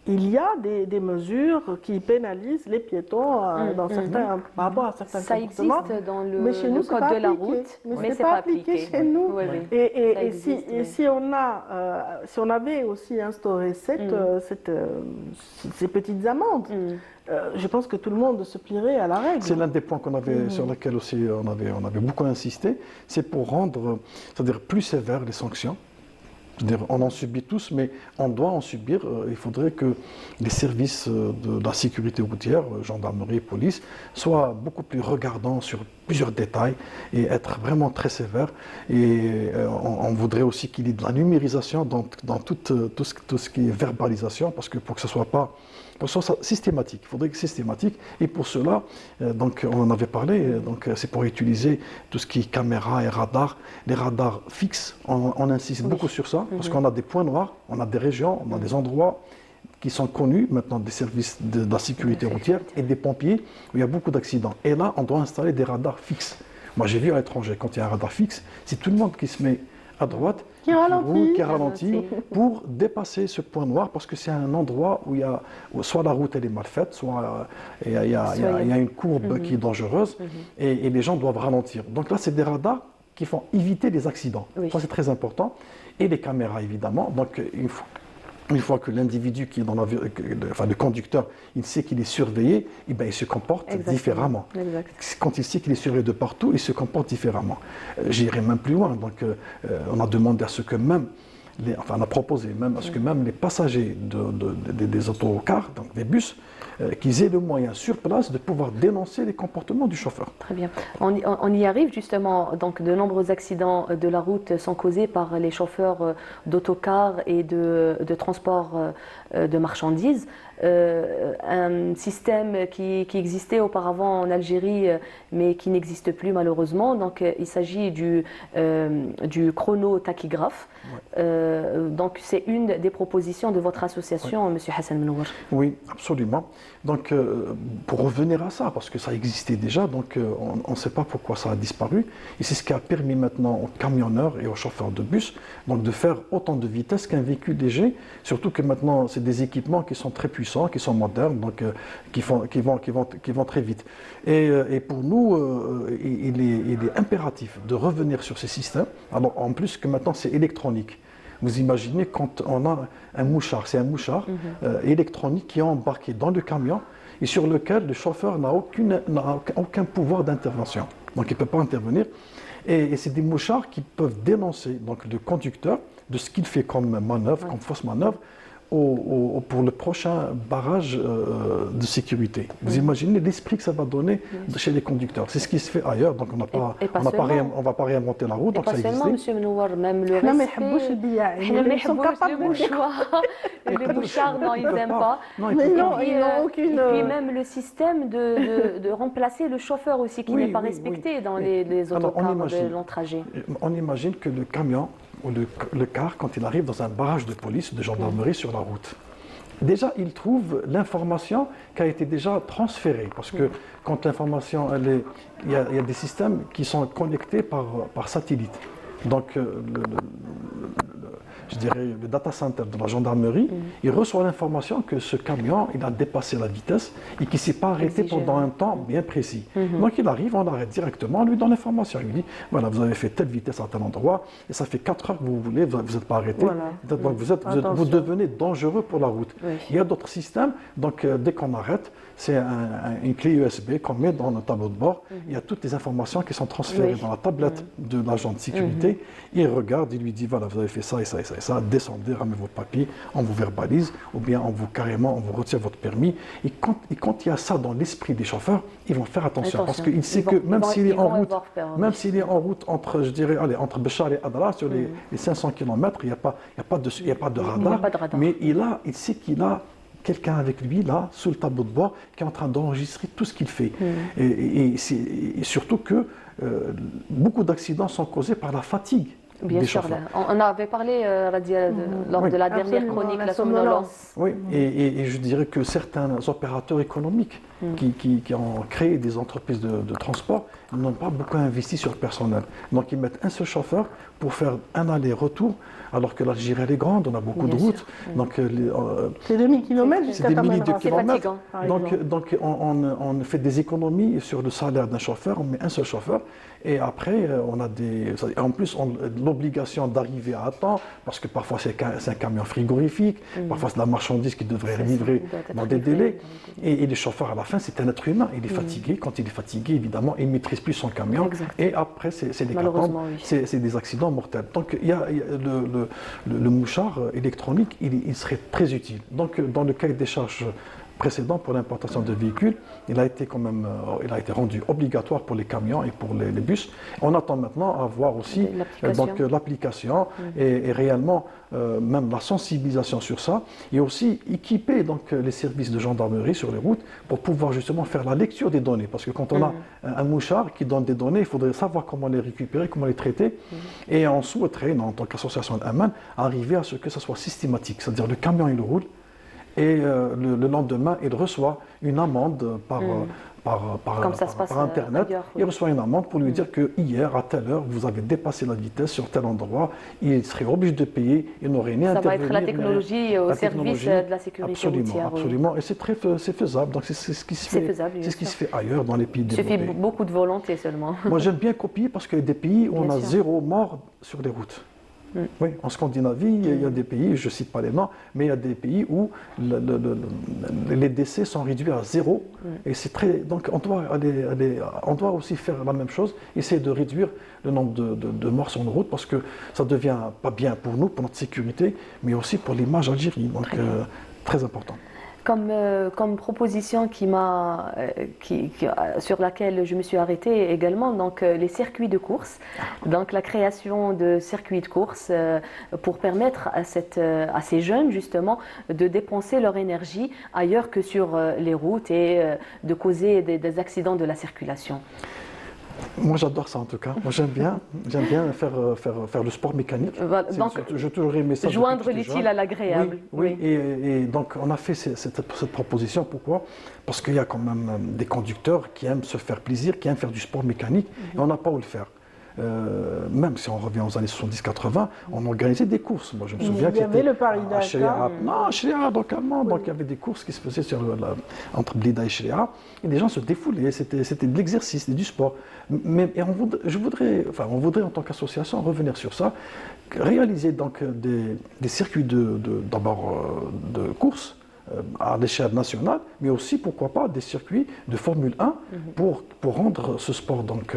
il y a des mesures qui pénalisent les piétons par rapport à certains Ça comportements. existe dans Mais chez nous, le c'est code pas de la appliqué. route, Mais c'est pas appliqué chez nous. Oui, oui. Et Ça existe, oui. si on avait aussi instauré ces petites amendes, je pense que tout le monde se plierait à la règle. C'est l'un des points sur lesquels aussi on avait beaucoup insisté, c'est pour rendre, c'est-à-dire plus sévères les sanctions. C'est-à-dire, on en subit tous, mais on doit en subir. Il faudrait que les services de la sécurité routière, gendarmerie, police, soient beaucoup plus regardants sur plusieurs détails et être vraiment très sévères. Et on voudrait aussi qu'il y ait de la numérisation dans tout ce qui est verbalisation, parce que pour que ce soit pas systématique, il faudrait que systématique. Et pour cela, donc on en avait parlé, donc c'est pour utiliser tout ce qui est caméra et radar, les radars fixes. On insiste beaucoup sur ça, parce qu'on a des points noirs, on a des régions, on a des endroits qui sont connus maintenant des services de la sécurité routière et des pompiers où il y a beaucoup d'accidents. Et là, on doit installer des radars fixes. Moi, j'ai vu à l'étranger, quand il y a un radar fixe, c'est tout le monde qui se met à droite, qui ralentit pour dépasser ce point noir, parce que c'est un endroit où il y a soit la route elle est mal faite, soit il y a une courbe qui est dangereuse, et les gens doivent ralentir. Donc là, c'est des radars qui font éviter les accidents. Ça, c'est très important. Et les caméras, évidemment. Donc, une fois que l'individu qui est dans le conducteur, il sait qu'il est surveillé, et ben, il se comporte différemment. Quand il sait qu'il est surveillé de partout, il se comporte différemment. J'irai même plus loin. Donc, on a demandé à ce que même, on a proposé même à ce que même les passagers des autocars, donc des bus, qu'ils aient le moyen sur place de pouvoir dénoncer les comportements du chauffeur. Très bien. On y arrive justement. Donc, de nombreux accidents de la route sont causés par les chauffeurs d'autocars et de transport de marchandises. Un système qui existait auparavant en Algérie, mais qui n'existe plus malheureusement. Donc, il s'agit du chronotachygraphe. Donc c'est une des propositions de votre association, Monsieur Hassan Menouar. Oui, absolument. Donc, pour revenir à ça, parce que ça existait déjà, donc on ne sait pas pourquoi ça a disparu. Et c'est ce qui a permis maintenant aux camionneurs et aux chauffeurs de bus donc, de faire autant de vitesse qu'un véhicule léger. Surtout que maintenant, c'est des équipements qui sont très puissants, qui sont modernes, donc qui vont très vite. Et pour nous, il est impératif de revenir sur ces systèmes. Alors, en plus que maintenant, c'est électronique. Vous imaginez quand on a un mouchard, c'est un mouchard électronique qui est embarqué dans le camion et sur lequel le chauffeur n'a aucun pouvoir d'intervention. Donc il ne peut pas intervenir. Et c'est des mouchards qui peuvent dénoncer donc, le conducteur de ce qu'il fait comme manœuvre, comme fausse manœuvre, pour le prochain barrage de sécurité. Vous imaginez l'esprit que ça va donner chez les conducteurs. C'est ce qui se fait ailleurs, donc on ne va pas réinventer la route. Et donc pas ça seulement, existait. Monsieur Menouar, même le إحنا ما respect. يحبوش البياع Ils ils sont capables de les mouchards, non, ils n'aiment pas. Non, Mais ils peuvent non, pas. ils n'ont aucune. Et puis même le système de remplacer le chauffeur aussi, qui Oui, n'est pas oui, respecté oui. dans les Alors, autocars de imagine. long trajet. On imagine que le camion ou le car, quand il arrive dans un barrage de police, de gendarmerie sur la route, déjà il trouve l'information qui a été déjà transférée. Parce que quand l'information, il y a des systèmes qui sont connectés par satellite. Donc, je dirais, le data center de la gendarmerie, il reçoit l'information que ce camion, il a dépassé la vitesse et qu'il ne s'est pas arrêté Exigé. pendant un temps bien précis. Donc il arrive, on l'arrête directement, on lui donne l'information. Il lui dit, voilà, vous avez fait telle vitesse à tel endroit et ça fait 4 heures que vous voulez, vous n'êtes pas arrêté. Voilà. Donc vous Attention. devenez dangereux pour la route. Oui. Il y a d'autres systèmes, donc dès qu'on arrête, c'est une clé USB qu'on met dans le tableau de bord. Il y a toutes les informations qui sont transférées Oui. dans la tablette de l'agent de sécurité. Il regarde, il lui dit, voilà, vous avez fait ça et ça et ça et ça, descendez, ramenez vos papiers, on vous verbalise, ou bien on vous retire votre permis. Et quand il y a ça dans l'esprit des chauffeurs, ils vont faire attention. Parce qu'ils savent que même s'il est en route, entre, je dirais, allez, entre Béchar et Adra, sur les 500 km, il n'y a pas de radar, mais il sait qu'il a quelqu'un avec lui, là, sous le tableau de bord, qui est en train d'enregistrer tout ce qu'il fait. Et surtout que beaucoup d'accidents sont causés par la fatigue. Bien des sûr, chauffeurs. on avait parlé lors de la dernière Absolument, chronique, la la somnolence. Oui, et je dirais que certains opérateurs économiques qui ont créé des entreprises de transport n'ont pas beaucoup investi sur le personnel. Donc ils mettent un seul chauffeur pour faire un aller-retour, alors que l'Algérie elle est grande, on a beaucoup Bien de routes. Donc C'est 2000 km c'est jusqu'à des milliers de Tamanrasset, kilomètres. par exemple. Donc on fait des économies sur le salaire d'un chauffeur, on met un seul chauffeur. Et après, on a en plus, l'obligation d'arriver à temps, parce que parfois c'est un camion frigorifique, parfois c'est de la marchandise qui devrait être livrée dans des délais. Et les chauffeurs, à la fin, c'est un être humain, il est fatigué. Quand il est fatigué, évidemment, il ne maîtrise plus son camion. Exact. Et après, c'est des Malheureusement, catastrofes, oui. c'est des accidents mortels. Donc il y a le mouchard électronique, il serait très utile. Donc dans le cahier des charges précédent pour l'importation de véhicules, il a été rendu obligatoire pour les camions et pour les bus. On attend maintenant à voir aussi l'application et réellement même la sensibilisation sur ça, et aussi équiper donc les services de gendarmerie sur les routes pour pouvoir justement faire la lecture des données. Parce que quand on a un mouchard qui donne des données, il faudrait savoir comment les récupérer, comment les traiter. Et on souhaiterait, en tant qu'association d'Aman, arriver à ce que ça soit systématique. C'est-à-dire le camion il roule, et le lendemain, il reçoit une amende par Internet. ailleurs, oui. Il reçoit une amende pour lui dire que hier, à telle heure, vous avez dépassé la vitesse sur tel endroit. Il serait obligé de payer. Il n'aurait ni Ça va intervenir. être la technologie au service de la sécurité absolument, routière. oui. Absolument. Et c'est faisable. Donc c'est ce qui se fait. faisable, C'est bien ce qui sûr. se fait ailleurs dans les pays Il suffit développés. beaucoup de volonté seulement. Moi, j'aime bien copier parce qu'il y a des pays où on Bien a sûr. 0 mort sur les routes. Oui, en Scandinavie, il y a des pays, je ne cite pas les noms, mais il y a des pays où les décès sont réduits à 0. Et c'est très. Donc on doit aussi faire la même chose, essayer de réduire le nombre de morts sur nos routes, parce que ça ne devient pas bien pour nous, pour notre sécurité, mais aussi pour l'image algérienne. Donc très important. Comme proposition sur laquelle je me suis arrêtée également, donc les circuits de course, donc la création de circuits de course pour permettre à ces jeunes justement de dépenser leur énergie ailleurs que sur les routes et de causer des accidents de la circulation. Moi, j'adore ça en tout cas. Moi, j'aime bien faire le sport mécanique. Voilà, donc, J'ai toujours aimé ça. joindre depuis que j'étais l'utile jeune. à l'agréable. Oui. Et donc, on a fait cette proposition. Pourquoi? Parce qu'il y a quand même des conducteurs qui aiment se faire plaisir, qui aiment faire du sport mécanique, et on n'a pas où le faire. Même si on revient aux années 70-80, on organisait des courses. Moi, je me souviens Il y avait le Paris-Dakar. Shria, donc allemand. Donc il y avait des courses qui se faisaient entre Blida et Shria. Et les gens se défoulaient. C'était de l'exercice, c'était du sport. On voudrait en tant qu'association revenir sur ça, réaliser donc des circuits d'abord de courses à l'échelle nationale, mais aussi, pourquoi pas, des circuits de Formule 1 pour rendre ce sport donc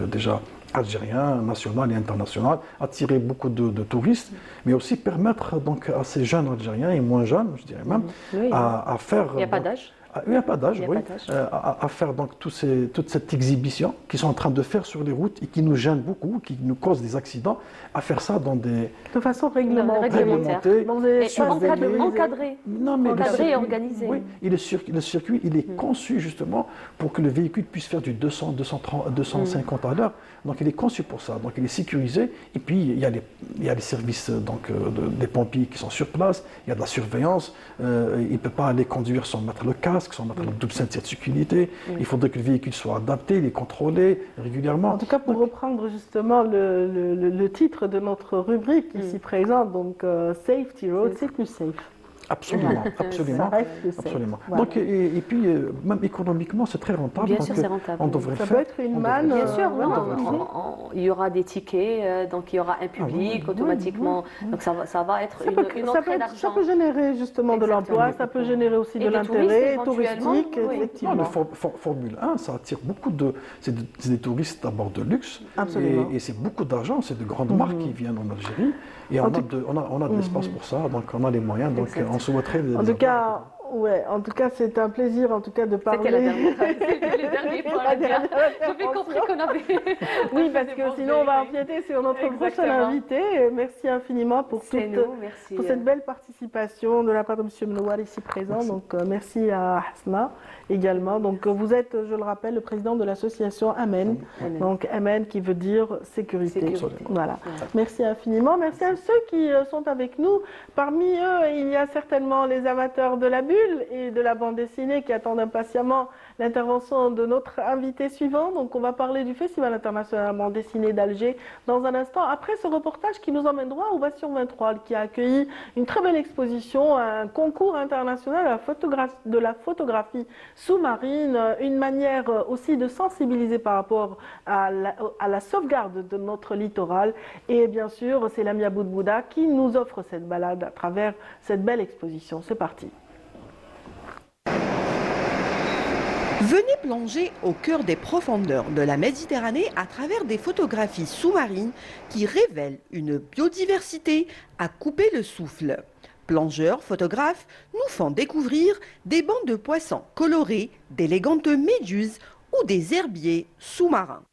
déjà algérien, national et international, attirer beaucoup de touristes, mais aussi permettre donc à ces jeunes Algériens et moins jeunes, je dirais même, à faire... Il n'y a pas d'âge. Il n'y a pas d'âge, oui. À faire donc toute cette exhibition qu'ils sont en train de faire sur les routes et qui nous gêne beaucoup, qui nous cause des accidents, à faire ça dans des... De façon réglementaire. Dans des encadré. Non, mais encadré et organisé. Oui, et le circuit, il est conçu justement pour que le véhicule puisse faire du 200, 230, 250 à l'heure. Donc il est conçu pour ça, donc il est sécurisé. Et puis il y a les services des pompiers qui sont sur place, il y a de la surveillance. Il ne peut pas aller conduire sans mettre le casque, sans mettre la double ceinture de sécurité. Il faudrait que le véhicule soit adapté, il est contrôlé régulièrement. En tout cas, pour reprendre justement le titre de notre rubrique ici présente, donc Safety Road, c'est plus safe. Absolument, absolument. Voilà. Donc, et puis, même économiquement, c'est très rentable. Bien sûr, c'est rentable. On devrait ça peut être une manne. Bien sûr, il y aura des tickets, donc il y aura un public automatiquement. Donc ça va être une entrée d'argent. Ça peut générer justement de l'emploi, ça peut générer aussi de l'intérêt touristique, effectivement. Le Formule 1, ça attire beaucoup c'est des touristes d'abord de luxe. Absolument. Et c'est beaucoup d'argent, c'est de grandes marques qui viennent en Algérie. Et on a de l'espace pour ça, donc on a les moyens. Donc on souhaiterait... En tout cas, c'est un plaisir en tout cas de parler. C'était le dernier point. J'avais compris qu'on avait... Oui, parce que sinon on va empiéter sur notre prochain invité. Merci infiniment pour cette belle participation de la part de M. Menouar ici présent. Merci. Donc merci à Hasna également. Donc vous êtes, je le rappelle, le président de l'association Amen. Donc Amen qui veut dire sécurité. Voilà. Merci infiniment. Merci à ceux qui sont avec nous. Parmi eux, il y a certainement les amateurs de la bulle et de la bande dessinée qui attendent impatiemment l'intervention de notre invité suivant. Donc on va parler du Festival international de la bande dessinée d'Alger dans un instant, après ce reportage qui nous emmène droit au Bastion 23, qui a accueilli une très belle exposition, un concours international de la photographie sous-marine, une manière aussi de sensibiliser par rapport à la sauvegarde de notre littoral. Et bien sûr, c'est Lamia Boudbouda qui nous offre cette balade à travers cette belle exposition. C'est parti. Venez plonger au cœur des profondeurs de la Méditerranée à travers des photographies sous-marines qui révèlent une biodiversité à couper le souffle. Plongeurs, photographes nous font découvrir des bancs de poissons colorés, d'élégantes méduses ou des herbiers sous-marins.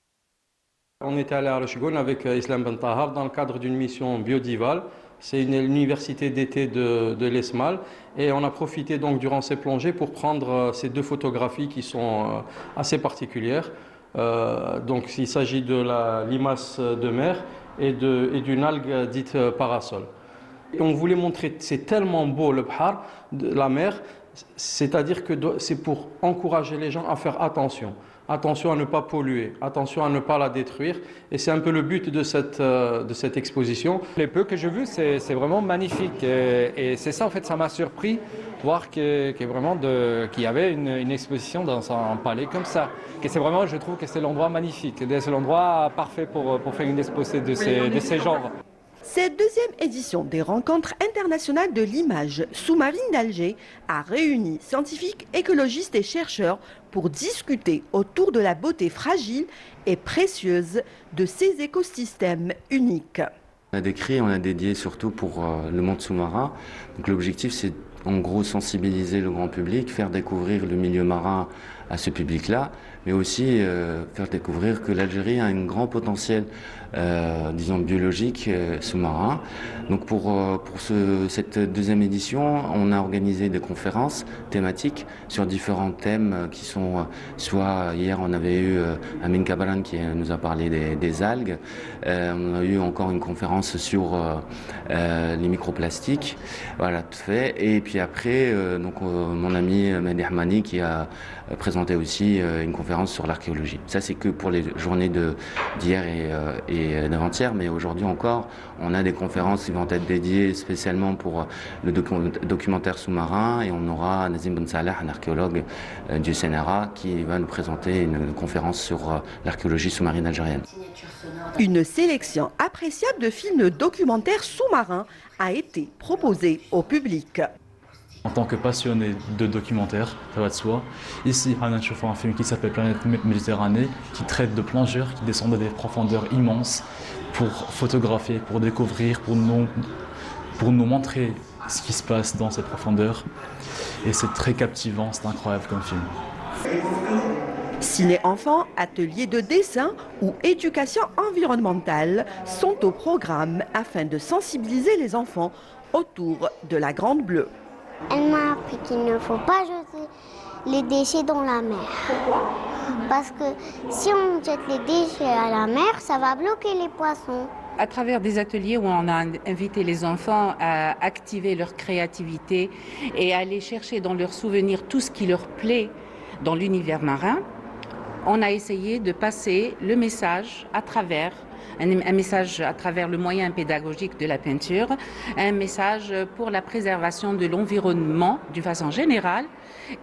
On était allé à Rochegoun avec Islam Ben Tahar dans le cadre d'une mission biodivale. C'est une université d'été de l'ESMAL et on a profité donc durant ces plongées pour prendre ces deux photographies qui sont assez particulières. Donc il s'agit de la limace de mer et d'une algue dite parasol. Et on voulait montrer, c'est tellement beau le bhar, la mer, c'est-à-dire que c'est pour encourager les gens à faire attention. Attention à ne pas polluer, attention à ne pas la détruire. Et c'est un peu le but de cette exposition. Les peu que j'ai vus, c'est vraiment magnifique. Et c'est ça, en fait, ça m'a surpris, voir qu'il y avait une exposition dans un palais comme ça. Et c'est vraiment, je trouve que c'est l'endroit magnifique. C'est l'endroit parfait pour faire une exposition de ces genres. Cette deuxième édition des rencontres internationales de l'image sous-marine d'Alger a réuni scientifiques, écologistes et chercheurs pour discuter autour de la beauté fragile et précieuse de ces écosystèmes uniques. On a décrit, on a dédié surtout pour le monde sous-marin. Donc l'objectif, c'est en gros sensibiliser le grand public, faire découvrir le milieu marin à ce public-là, mais aussi faire découvrir que l'Algérie a un grand potentiel, disons, biologique sous-marin. Donc pour cette deuxième édition, on a organisé des conférences thématiques sur différents thèmes qui sont, soit hier on avait eu Amin Kabalan qui nous a parlé des algues, on a eu encore une conférence sur les microplastiques, voilà, tout fait. Et puis après, donc mon ami Mehdi Hamani qui a présenté aussi une conférence sur l'archéologie. Ça, c'est que pour les journées d'hier et d'avant-hier, mais aujourd'hui encore, on a des conférences qui vont être dédiées spécialement pour le documentaire sous-marin, et on aura Nazim Ben Salah, un archéologue du CNRA, qui va nous présenter une conférence sur l'archéologie sous-marine algérienne. Une sélection appréciable de films documentaires sous-marins a été proposée au public. En tant que passionné de documentaires, ça va de soi. Ici, on a chauffé un film qui s'appelle Planète Méditerranée, qui traite de plongeurs qui descendent à des profondeurs immenses pour photographier, pour découvrir, pour nous montrer ce qui se passe dans ces profondeurs. Et c'est très captivant, c'est incroyable comme film. Ciné-enfants, ateliers de dessin ou éducation environnementale sont au programme afin de sensibiliser les enfants autour de la Grande Bleue. Elle m'a appris qu'il ne faut pas jeter les déchets dans la mer. Parce que si on jette les déchets à la mer, ça va bloquer les poissons. À travers des ateliers où on a invité les enfants à activer leur créativité et à aller chercher dans leurs souvenirs tout ce qui leur plaît dans l'univers marin, on a essayé de passer le message à travers un message à travers le moyen pédagogique de la peinture, un message pour la préservation de l'environnement d'une façon générale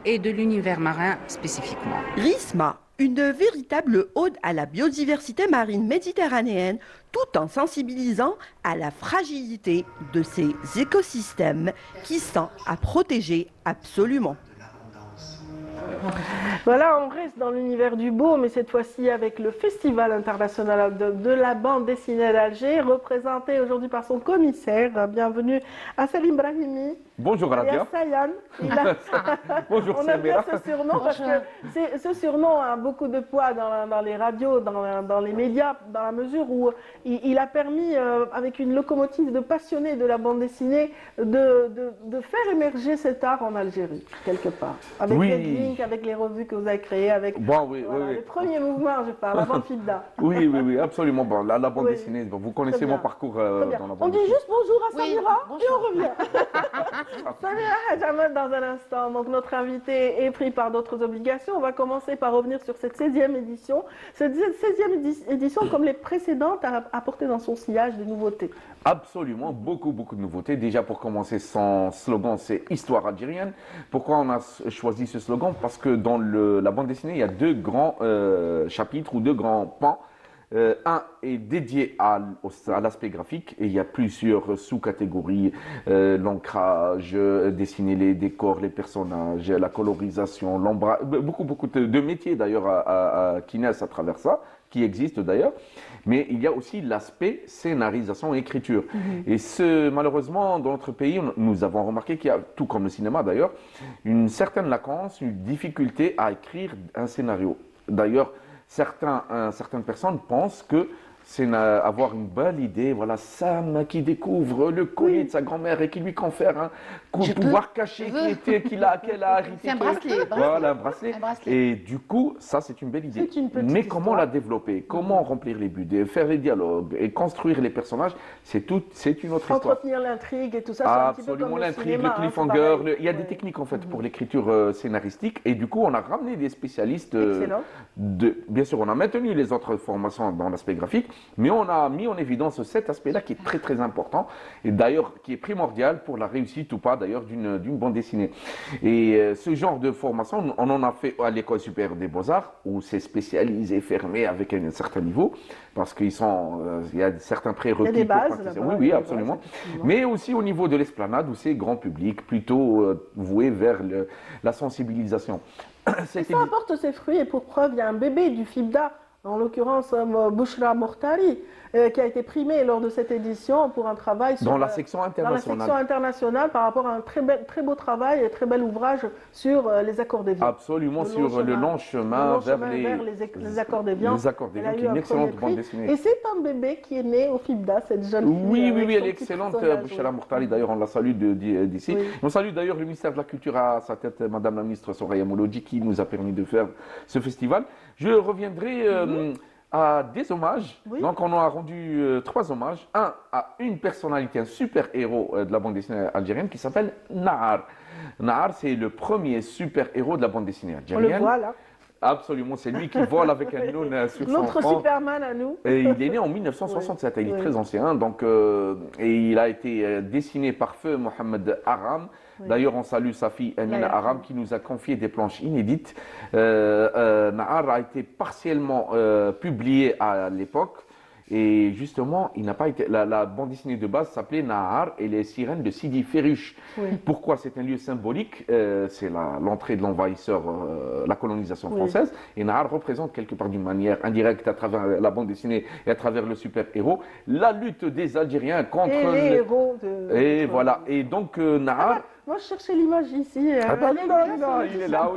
et de l'univers marin spécifiquement. RISMA, une véritable ode à la biodiversité marine méditerranéenne, tout en sensibilisant à la fragilité de ces écosystèmes qui sont à protéger absolument. Voilà, on reste dans l'univers du beau, mais cette fois-ci avec le Festival international de la bande dessinée d'Alger, représenté aujourd'hui par son commissaire. Bienvenue à Salim Brahimi. Bonjour Radia. Sayan. Bonjour on aime bien ce surnom parce que ce surnom a beaucoup de poids dans les radios, dans les médias, dans la mesure où il a permis, avec une locomotive de passionnés de la bande dessinée, de faire émerger cet art en Algérie, quelque part. Avec les links, avec les revues que vous avez créées, avec les premiers mouvements, je parle, avant Fibda. Oui, absolument. Bon, la bande dessinée, vous connaissez mon parcours dans la bande On dit juste bonjour à Samira et on revient. Samira Hadjamal dans un instant. Donc notre invité est pris par d'autres obligations. On va commencer par revenir sur cette 16e édition. Cette 16e édition, comme les précédentes, a apporté dans son sillage des nouveautés. Absolument, beaucoup de nouveautés. Déjà pour commencer, son slogan c'est Histoire algérienne. Pourquoi on a choisi ce slogan? Parce que dans la bande dessinée, il y a deux grands chapitres ou deux grands pans. Un est dédié à l'aspect graphique et il y a plusieurs sous-catégories, l'ancrage, dessiner les décors, les personnages, la colorisation, l'ombrage, beaucoup de métiers d'ailleurs qui naissent à travers ça, qui existent d'ailleurs. Mais il y a aussi l'aspect scénarisation et écriture. Et malheureusement, dans notre pays, nous avons remarqué qu'il y a, tout comme le cinéma d'ailleurs, une certaine latence, une difficulté à écrire un scénario. D'ailleurs, certaines personnes pensent que c'est avoir une belle idée, voilà, Sam qui découvre le collier de sa grand-mère et qui lui confère un pouvoir caché qu'elle a hérité. C'est un bracelet. Voilà, un bracelet. Et du coup, ça c'est une belle idée. Mais comment la développer? Comment remplir les buts, faire les dialogues et construire les personnages? C'est une autre histoire. Entretenir l'intrigue et tout ça, c'est absolument, l'intrigue, le cliffhanger. Il y a des techniques en fait pour l'écriture scénaristique et du coup on a ramené des spécialistes. Bien sûr, on a maintenu les autres formations dans l'aspect graphique, mais on a mis en évidence cet aspect-là qui est très important et d'ailleurs qui est primordial pour la réussite ou pas d'ailleurs d'une bande dessinée. Et ce genre de formation, on en a fait à l'école supérieure des Beaux-Arts où c'est spécialisé, fermé avec un certain niveau parce qu'il y a certains prérequis. Il y a des bases là-bas. Oui, absolument. Mais aussi au niveau de l'esplanade où c'est grand public, plutôt voué vers la sensibilisation. Et ça apporte ses fruits et pour preuve, il y a un bébé du FIBDA en l'occurrence Bouchra Mortari, qui a été primée lors de cette édition pour un travail dans la section internationale. Dans la section internationale par rapport à un très beau travail et très bel ouvrage sur les accords d'Évian. Absolument, sur le long chemin vers les accords d'Évian. Les accords d'Évian, qui est une excellente bande dessinée. Et c'est un bébé qui est né au FIBDA, cette jeune fille. Oui, elle est excellente, Bouchra Mortari, d'ailleurs on la salue d'ici. Oui. On salue d'ailleurs le ministère de la Culture à sa tête, Madame la ministre Soraya Moloudji, qui nous a permis de faire ce festival. Je reviendrai à des hommages. Oui. Donc on a rendu 3 hommages. Un à une personnalité, un super-héros de la bande dessinée algérienne qui s'appelle Nahar. Nahar, c'est le premier super-héros de la bande dessinée algérienne. On le voit là. Absolument, c'est lui qui vole avec un noun sur son Notre front. Superman à nous. Et il est né en 1967, il est très ancien, donc, et il a été dessiné par feu Mohamed Aram. D'ailleurs, on salue sa fille Amina Aram qui nous a confié des planches inédites. Nahar a été partiellement publié à l'époque. Et justement, il n'a pas été. La bande dessinée de base s'appelait Nahar et les sirènes de Sidi Ferruch. Oui. Pourquoi? C'est un lieu symbolique. C'est l'entrée de l'envahisseur, la colonisation française. Et Nahar représente quelque part d'une manière indirecte à travers la bande dessinée et à travers le super-héros la lutte des Algériens contre les héros. Et voilà. Et donc Nahar. Moi, je cherchais l'image ici. Il est là,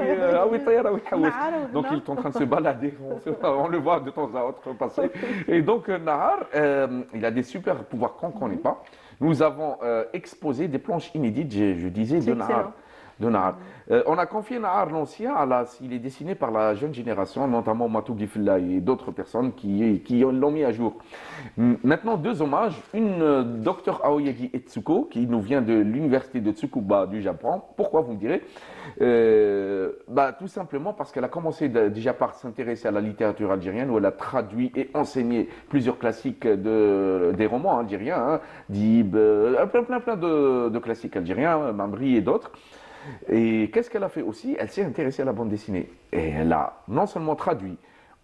donc il est en train de se balader, on le voit de temps à autre passer. Et donc Nahar, il a des super pouvoirs qu'on ne connaît pas. Nous avons exposé des planches inédites, je disais, de Nahar. On a confié Nahar l'ancien, il est dessiné par la jeune génération, notamment Matou Gifla et d'autres personnes qui l'ont mis à jour. Maintenant, 2 hommages. Une Dr Aoyagi Etsuko, qui nous vient de l'université de Tsukuba du Japon. Pourquoi, vous me direz? Tout simplement parce qu'elle a commencé déjà par s'intéresser à la littérature algérienne, où elle a traduit et enseigné plusieurs classiques des romans algériens, Dib, plein de classiques algériens, Mamri et d'autres. Et qu'est-ce qu'elle a fait aussi? Elle s'est intéressée à la bande dessinée. Et elle a non seulement traduit,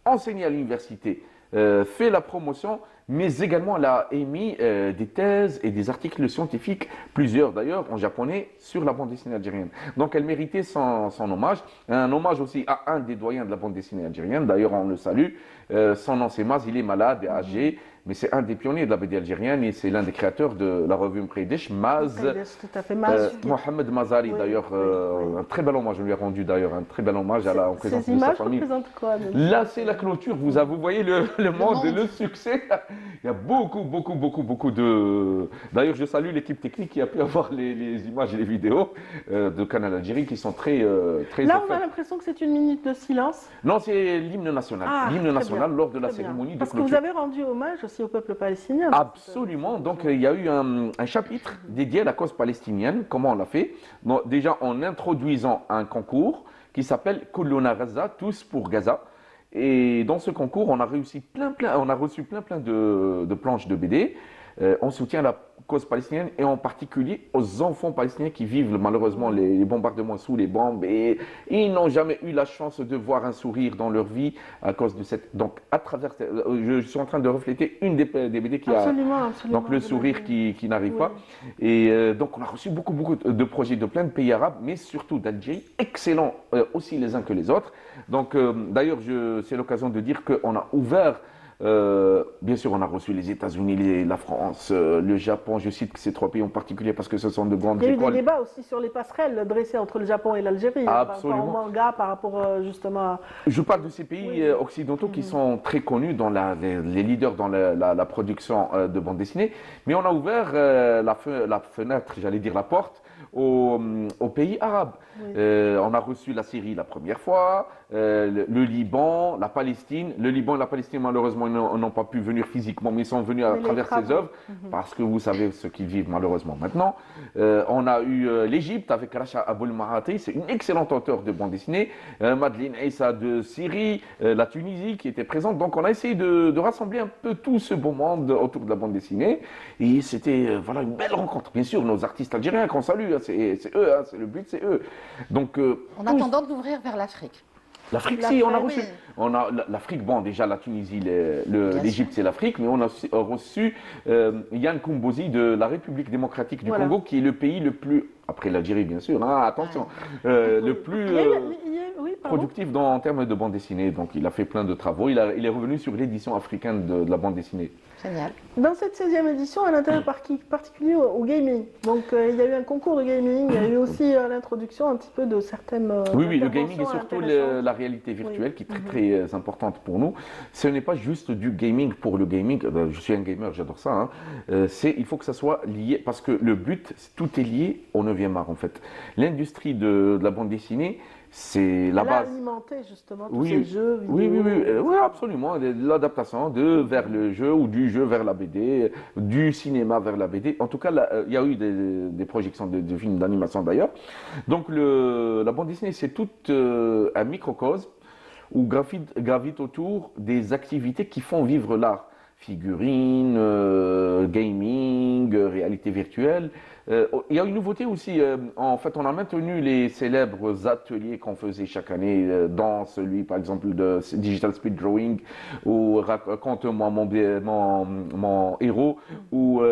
enseigné à l'université, fait la promotion, mais également elle a émis des thèses et des articles scientifiques, plusieurs d'ailleurs en japonais, sur la bande dessinée algérienne. Donc elle méritait son hommage. Un hommage aussi à un des doyens de la bande dessinée algérienne, d'ailleurs on le salue. Son nom c'est Maz, il est malade et âgé, mais c'est un des pionniers de la BD algérienne et c'est l'un des créateurs de la revue Mkreidesh, Maz. Mohamed Mazari, d'ailleurs, un très bel hommage, je lui ai rendu d'ailleurs un très bel hommage en présence de sa famille. Représentent quoi? Là, c'est la clôture, vous voyez le monde et le succès. Il y a beaucoup de... D'ailleurs, je salue l'équipe technique qui a pu avoir les images et les vidéos de Canal Algérie qui sont très Là, on a l'impression que c'est une minute de silence. Non, c'est l'hymne national. L'hymne national lors de la cérémonie de clôture. Parce que vous avez rendu hommage aussi au peuple palestinien. Absolument. Donc, il y a eu un chapitre dédié à la cause palestinienne. Comment on l'a fait? Déjà, en introduisant un concours qui s'appelle Kuluna Gaza, tous pour Gaza. Et dans ce concours, on a reçu plein de planches de BD. On soutient la cause palestinienne et en particulier aux enfants palestiniens qui vivent malheureusement les bombardements sous les bombes et ils n'ont jamais eu la chance de voir un sourire dans leur vie à cause de cette... Donc à travers... Je suis en train de refléter une des BD qui absolument, donc le sourire qui n'arrive pas. Et donc on a reçu beaucoup de projets de plein de pays arabes, mais surtout d'Algérie, excellents aussi les uns que les autres. Donc d'ailleurs c'est l'occasion de dire qu'on a ouvert... bien sûr, on a reçu les États-Unis, la France, le Japon. Je cite ces 3 pays en particulier parce que ce sont de grandes écoles. Il y a eu des débats aussi sur les passerelles dressées entre le Japon et l'Algérie. Absolument. Par rapport au manga, par rapport justement à... Je parle de ces pays occidentaux qui sont très connus, dans les leaders dans la production de bande dessinée. Mais on a ouvert la fenêtre, j'allais dire la porte, aux pays arabes. On a reçu la Syrie la première fois, le Liban, la Palestine. Le Liban et la Palestine, malheureusement, n'ont pas pu venir physiquement, mais ils sont venus à travers ces œuvres, parce que vous savez ce qu'ils vivent malheureusement maintenant. On a eu l'Égypte avec Racha Aboul Mahati, c'est une excellente auteure de bande dessinée. Madeleine Issa de Syrie, la Tunisie qui était présente. Donc on a essayé de rassembler un peu tout ce beau monde autour de la bande dessinée. Et c'était une belle rencontre. Bien sûr, nos artistes algériens qu'on salue, c'est eux, c'est le but, c'est eux. Donc, en attendant d'ouvrir vers l'Afrique. L'Afrique, si, on a reçu. On a l'Afrique, bon, déjà la Tunisie, l'Égypte, c'est l'Afrique, mais on a reçu Yann Koumbozi de la République démocratique du Congo, qui est le pays le plus après l'Algérie bien sûr, hein, attention, le plus productif en termes de bande dessinée. Donc il a fait plein de travaux, il est revenu sur l'édition africaine de la bande dessinée. Génial. Dans cette 16e édition, un intérêt particulier au gaming. Donc il y a eu un concours de gaming, il y a eu aussi l'introduction un petit peu de certaines Oui, le gaming et surtout intéressantes. la réalité virtuelle qui est très très importante pour nous. Ce n'est pas juste du gaming pour le gaming. Je suis un gamer, j'adore ça. Hein. Il faut que ça soit lié, parce que le but, tout est lié au 9e art en fait. L'industrie de la bande dessinée, c'est la base. Alimenter justement tous ces jeux vidéo. Oui, absolument. L'adaptation vers le jeu ou du jeu vers la BD, du cinéma vers la BD. En tout cas, il y a eu des projections de films d'animation d'ailleurs. Donc la bande dessinée, c'est tout un microcosme où gravite autour des activités qui font vivre l'art. Figurines, gaming, réalité virtuelle. Il y a une nouveauté aussi, en fait on a maintenu les célèbres ateliers qu'on faisait chaque année, dans celui par exemple de Digital Speed Drawing, ou Raconte-moi mon héros, ou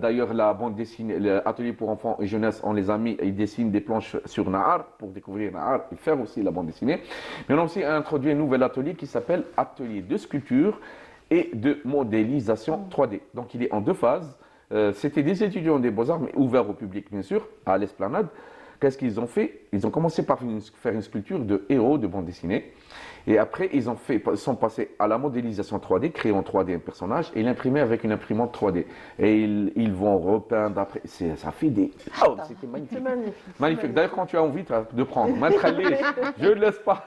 d'ailleurs la bande dessinée, l'atelier pour enfants et jeunesse, on les a mis, ils dessinent des planches sur Nahar pour découvrir Nahar et faire aussi la bande dessinée. Mais on a aussi introduit un nouvel atelier qui s'appelle Atelier de sculpture et de modélisation 3D. Donc il est en 2 phases. C'était des étudiants des Beaux-Arts, mais ouverts au public bien sûr, à l'Esplanade. Qu'est-ce qu'ils ont fait? Ils ont commencé par faire une sculpture de héros de bande dessinée. Et après, ils sont passés à la modélisation 3D, créer en 3D un personnage et l'imprimer avec une imprimante 3D. Et ils vont repeindre après. Ça fait des... Oh, c'était magnifique. Magnifique. D'ailleurs, quand tu as envie de prendre, je ne laisse pas.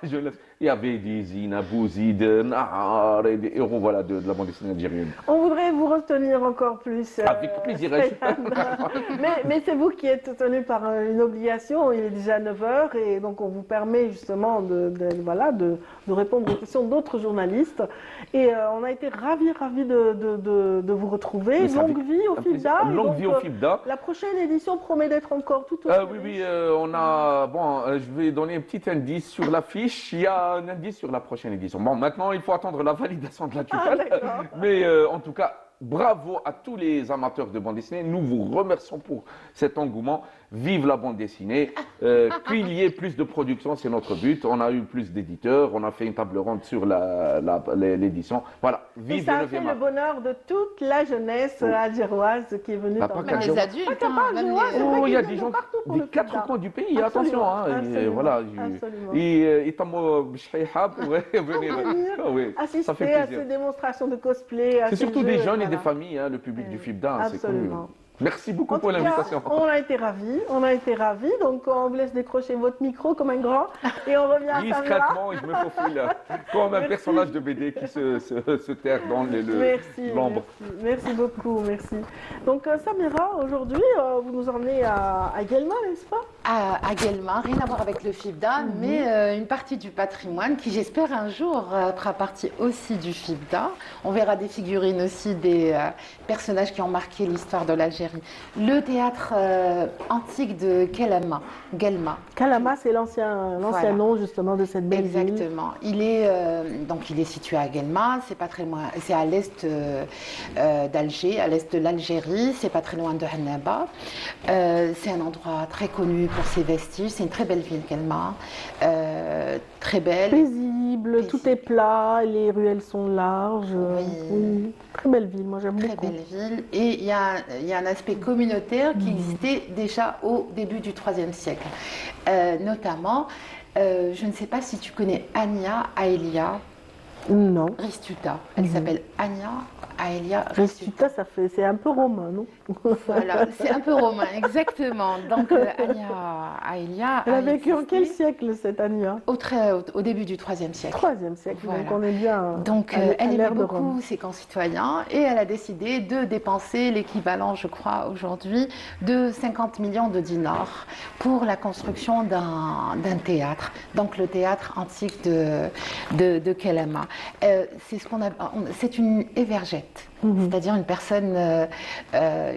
Il y avait des Zinabouzi, de Nahar et des héros voilà, de la bande dessinée algérienne. On voudrait vous retenir encore plus. Avec plaisir. mais c'est vous qui êtes tenu par une obligation. Il est déjà 9h et donc on vous permet justement de répondre aux questions d'autres journalistes. Et on a été ravis de vous retrouver. Longue vie au FIBDA. Longue vie au FIBDA. La prochaine édition promet d'être encore tout aussi Oui, on a... Bon, je vais donner un petit indice sur l'affiche. Il y a un indice sur la prochaine édition. Bon, maintenant, il faut attendre la validation de la tutelle. Mais en tout cas, bravo à tous les amateurs de bande dessinée. Nous vous remercions pour cet engouement. Vive la bande dessinée. Qu'il y ait plus de production, c'est notre but. On a eu plus d'éditeurs. On a fait une table ronde sur l'édition. Voilà. Vive et ça a fait le bonheur de toute la jeunesse algéroise qui est venue dans les adultes. Il y a des gens des 4 coins du pays. Attention. Et voilà. Et Tamo Bchaiha pourrait venir assister à ces démonstrations de cosplay. C'est surtout des jeunes et des familles, le public du FIBDA. C'est connu. Merci beaucoup pour l'invitation. On a été ravis. Donc on vous laisse décrocher votre micro comme un grand et on revient à Samira. Discrètement, et je me faufile comme un personnage de BD qui se terre dans l'ombre. Merci beaucoup, merci. Donc Samira, aujourd'hui, vous nous emmenez à Guelma, n'est-ce pas? À Guelma, rien à voir avec le FIBDA, mais une partie du patrimoine qui, j'espère, un jour fera partie aussi du FIBDA. On verra des figurines aussi, des personnages qui ont marqué l'histoire de l'Algérie. Le théâtre antique de Guelma. Guelma, c'est l'ancien nom justement de cette belle ville. Exactement. Il est situé à Guelma, c'est pas très loin, c'est à l'est d'Alger, à l'est de l'Algérie, c'est pas très loin de Hannaba. C'est un endroit très connu pour ses vestiges. C'est une très belle ville, Guelma, très belle. Paisible, tout est plat, les ruelles sont larges. Oui. Très belle ville, moi j'aime beaucoup. Très belle ville. Et il y a un aspect communautaire qui existait déjà au début du IIIe siècle. Notamment, je ne sais pas si tu connais Ania Aelia. Non. Ristuta. Elle s'appelle Ania Aelia Ristuta, c'est un peu romain, non? Voilà, c'est un peu romain, exactement. Donc Ania Aelia. Elle a vécu en quel siècle cette Ania? Au début du IIIe siècle. IIIe siècle, voilà. Donc on est bien. Donc elle aimait beaucoup ses concitoyens et elle a décidé de dépenser l'équivalent, je crois, aujourd'hui, de 50 millions de dinars pour la construction d'un théâtre. Donc le théâtre antique de Guelma. C'est une évergette. C'est-à-dire une personne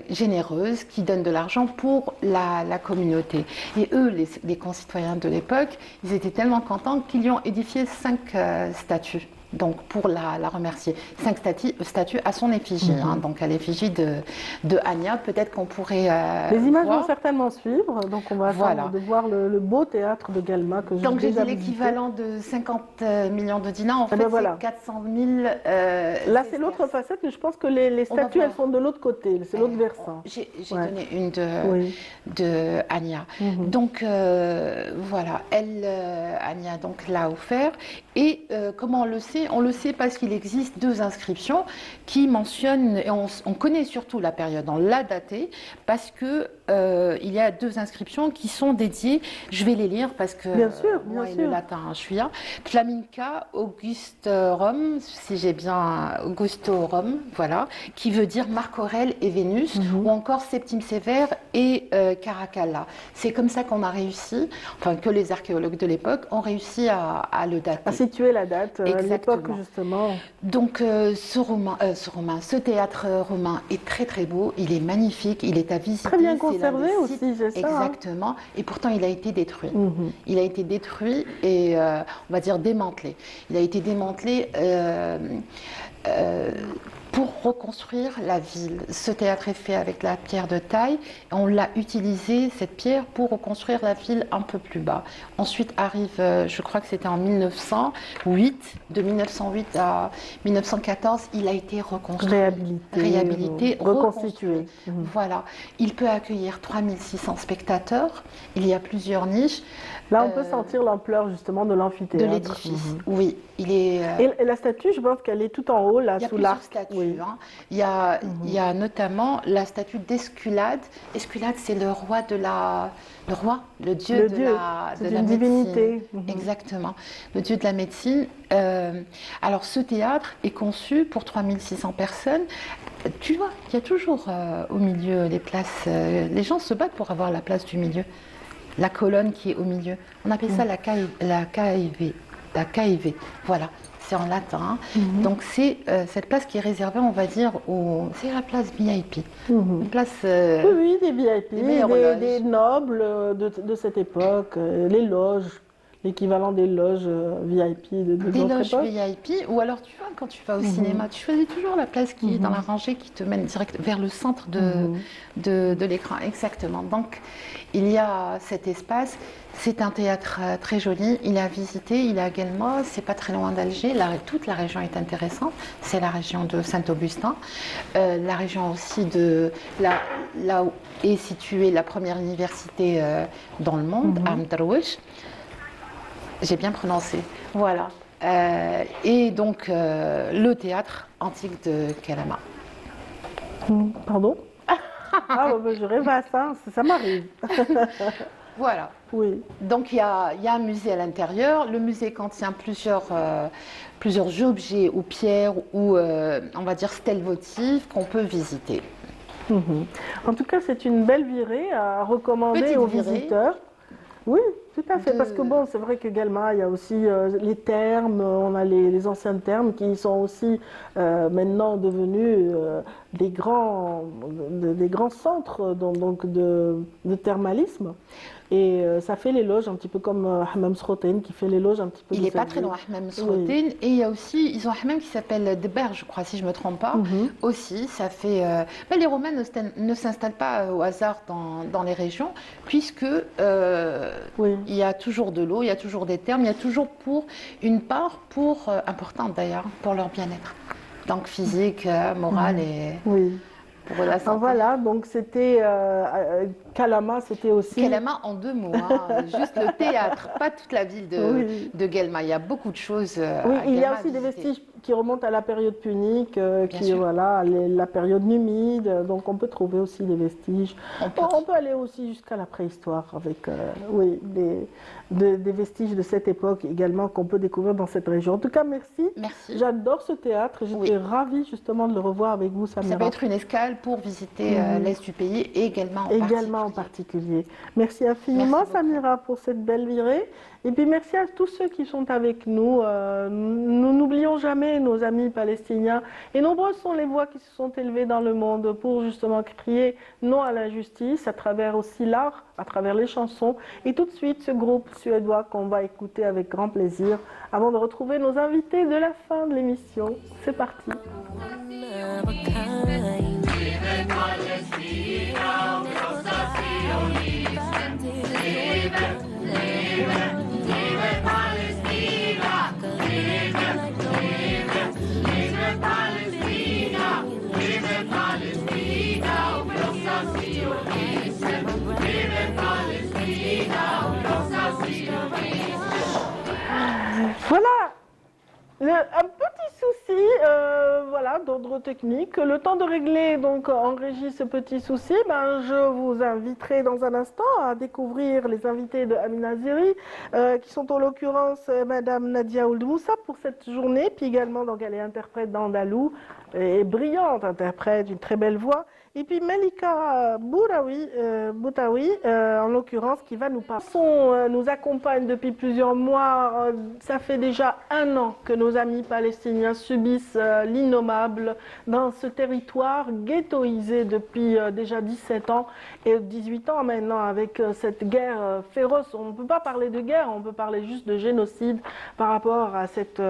généreuse qui donne de l'argent pour la communauté. Et eux, les concitoyens de l'époque, ils étaient tellement contents qu'ils lui ont édifié 5 statues. donc pour la remercier. 5 statues à son effigie, donc à l'effigie de Ania. Peut-être qu'on pourrait les images voir. vont certainement suivre, donc on va attendre de voir le beau théâtre de Galma que j'ai déjà visité. Donc j'ai dit l'équivalent de 50 millions de dinars, en fait c'est 400 000 Là c'est l'autre facette, mais je pense que les statues elles sont de l'autre côté, c'est l'autre versant. J'ai donné une de Ania. Donc voilà, Ania donc l'a offert. Et comment on le sait? On le sait parce qu'il existe 2 inscriptions qui mentionnent, et on connaît surtout la période, on l'a datée, parce que il y a 2 inscriptions qui sont dédiées, je vais les lire parce que bien sûr, moi et le latin, je suis là. Flamenca Augustorum, si j'ai bien Augustorum, voilà, qui veut dire Marc Aurèle et Vénus, ou encore Septime Sévère et Caracalla. C'est comme ça qu'on a réussi, enfin que les archéologues de l'époque ont réussi à le dater. À situer la date, à l'époque justement. Donc ce théâtre romain est très très beau, il est magnifique, il est à visiter. Très bien conservé aussi, c'est ça. Exactement, et pourtant il a été détruit. Il a été détruit et on va dire démantelé. Il a été démantelé pour reconstruire la ville. Ce théâtre est fait avec la pierre de taille. On l'a utilisé, cette pierre, pour reconstruire la ville un peu plus bas. Ensuite arrive, je crois que c'était en 1908, de 1908 à 1914, il a été reconstruit. Réhabilité, reconstitué. Voilà. Il peut accueillir 3600 spectateurs. Il y a plusieurs niches. Là, on peut sentir l'ampleur justement de l'amphithéâtre. De l'édifice, oui. Il est, et la statue, je pense qu'elle est tout en haut, là, sous l'arc. Il y a notamment la statue d'Esculade. Esculade, c'est le roi le dieu de la divinité. Exactement, le dieu de la médecine. Alors, ce théâtre est conçu pour 3600 personnes. Tu vois, il y a toujours au milieu les places. Les gens se battent pour avoir la place du milieu. La colonne qui est au milieu. On appelle ça la KIV. La KIV, voilà, c'est en latin. Donc c'est cette place qui est réservée, on va dire, c'est la place VIP. Une place, oui, des VIP, des nobles de cette époque, les loges. L'équivalent des loges VIP de des notre loges époque. VIP, ou alors tu vois, quand tu vas au cinéma, tu choisis toujours la place qui est dans la rangée qui te mène direct vers le centre de l'écran. Exactement. Donc, il y a cet espace. C'est un théâtre très joli. Il est à visiter. Il est à Guelma. C'est pas très loin d'Alger. Toute la région est intéressante. C'est la région de Saint-Augustin. La région aussi de là où est située la première université dans le monde, à Mdarwish. J'ai bien prononcé. Voilà. Et donc, le théâtre antique de Kalama. Pardon? Je rêve à ça, ça m'arrive. Voilà. Oui. Donc, il y a un musée à l'intérieur. Le musée contient plusieurs objets ou pierres ou, on va dire, stèles votives qu'on peut visiter. En tout cas, c'est une belle virée à recommander aux visiteurs. Oui, tout à fait, parce que bon, c'est vrai que Guelma, il y a aussi les thermes, on a les anciennes thermes qui sont aussi maintenant devenus des grands centres donc de thermalisme. Et ça fait l'éloge un petit peu comme Hammam Srotain qui fait l'éloge un petit peu. Il n'est pas très loin, Hammam Srotain. Et il y a aussi, ils ont un hammam qui s'appelle Deber, je crois, si je ne me trompe pas. Aussi, ça fait. Les Romains ne s'installent pas au hasard dans les régions, puisque il y a toujours de l'eau, il y a toujours des thermes, il y a toujours une part importante d'ailleurs pour leur bien-être. Donc physique, moral et. Pour la santé. Voilà, donc c'était Kalama, c'était aussi. Kalama en 2 mots, juste le théâtre, pas toute la ville de Guelma. Il y a beaucoup de choses. Il y a aussi des vestiges qui remontent à la période punique, la période numide. Donc on peut trouver aussi des vestiges. On peut aller aussi jusqu'à la préhistoire avec des vestiges de cette époque également qu'on peut découvrir dans cette région. En tout cas, merci. J'adore ce théâtre. J'étais ravie justement de le revoir avec vous, Samira. Ça peut être une escale pour visiter l'Est du pays et également en particulier. Merci infiniment, Samira, pour cette belle virée. Et puis merci à tous ceux qui sont avec nous. Nous n'oublions jamais nos amis palestiniens. Et nombreuses sont les voix qui se sont élevées dans le monde pour justement crier non à l'injustice, à travers aussi l'art, à travers les chansons. Et tout de suite, ce groupe suédois qu'on va écouter avec grand plaisir avant de retrouver nos invités de la fin de l'émission. C'est parti. Voilà, un petit souci voilà, d'ordre technique. Le temps de régler donc en régie ce petit souci, je vous inviterai dans un instant à découvrir les invités de Amina Zeri, qui sont en l'occurrence Madame Nadia Ould Moussa pour cette journée, puis également donc elle est interprète d'andalou et brillante interprète, une très belle voix. Et puis Malika Boutaoui, en l'occurrence, qui va nous parler. Nous accompagne depuis plusieurs mois. Ça fait déjà 1 an que nos amis palestiniens subissent l'innommable dans ce territoire ghettoisé depuis déjà 17 ans et 18 ans maintenant avec cette guerre féroce. On ne peut pas parler de guerre, on peut parler juste de génocide par rapport à cette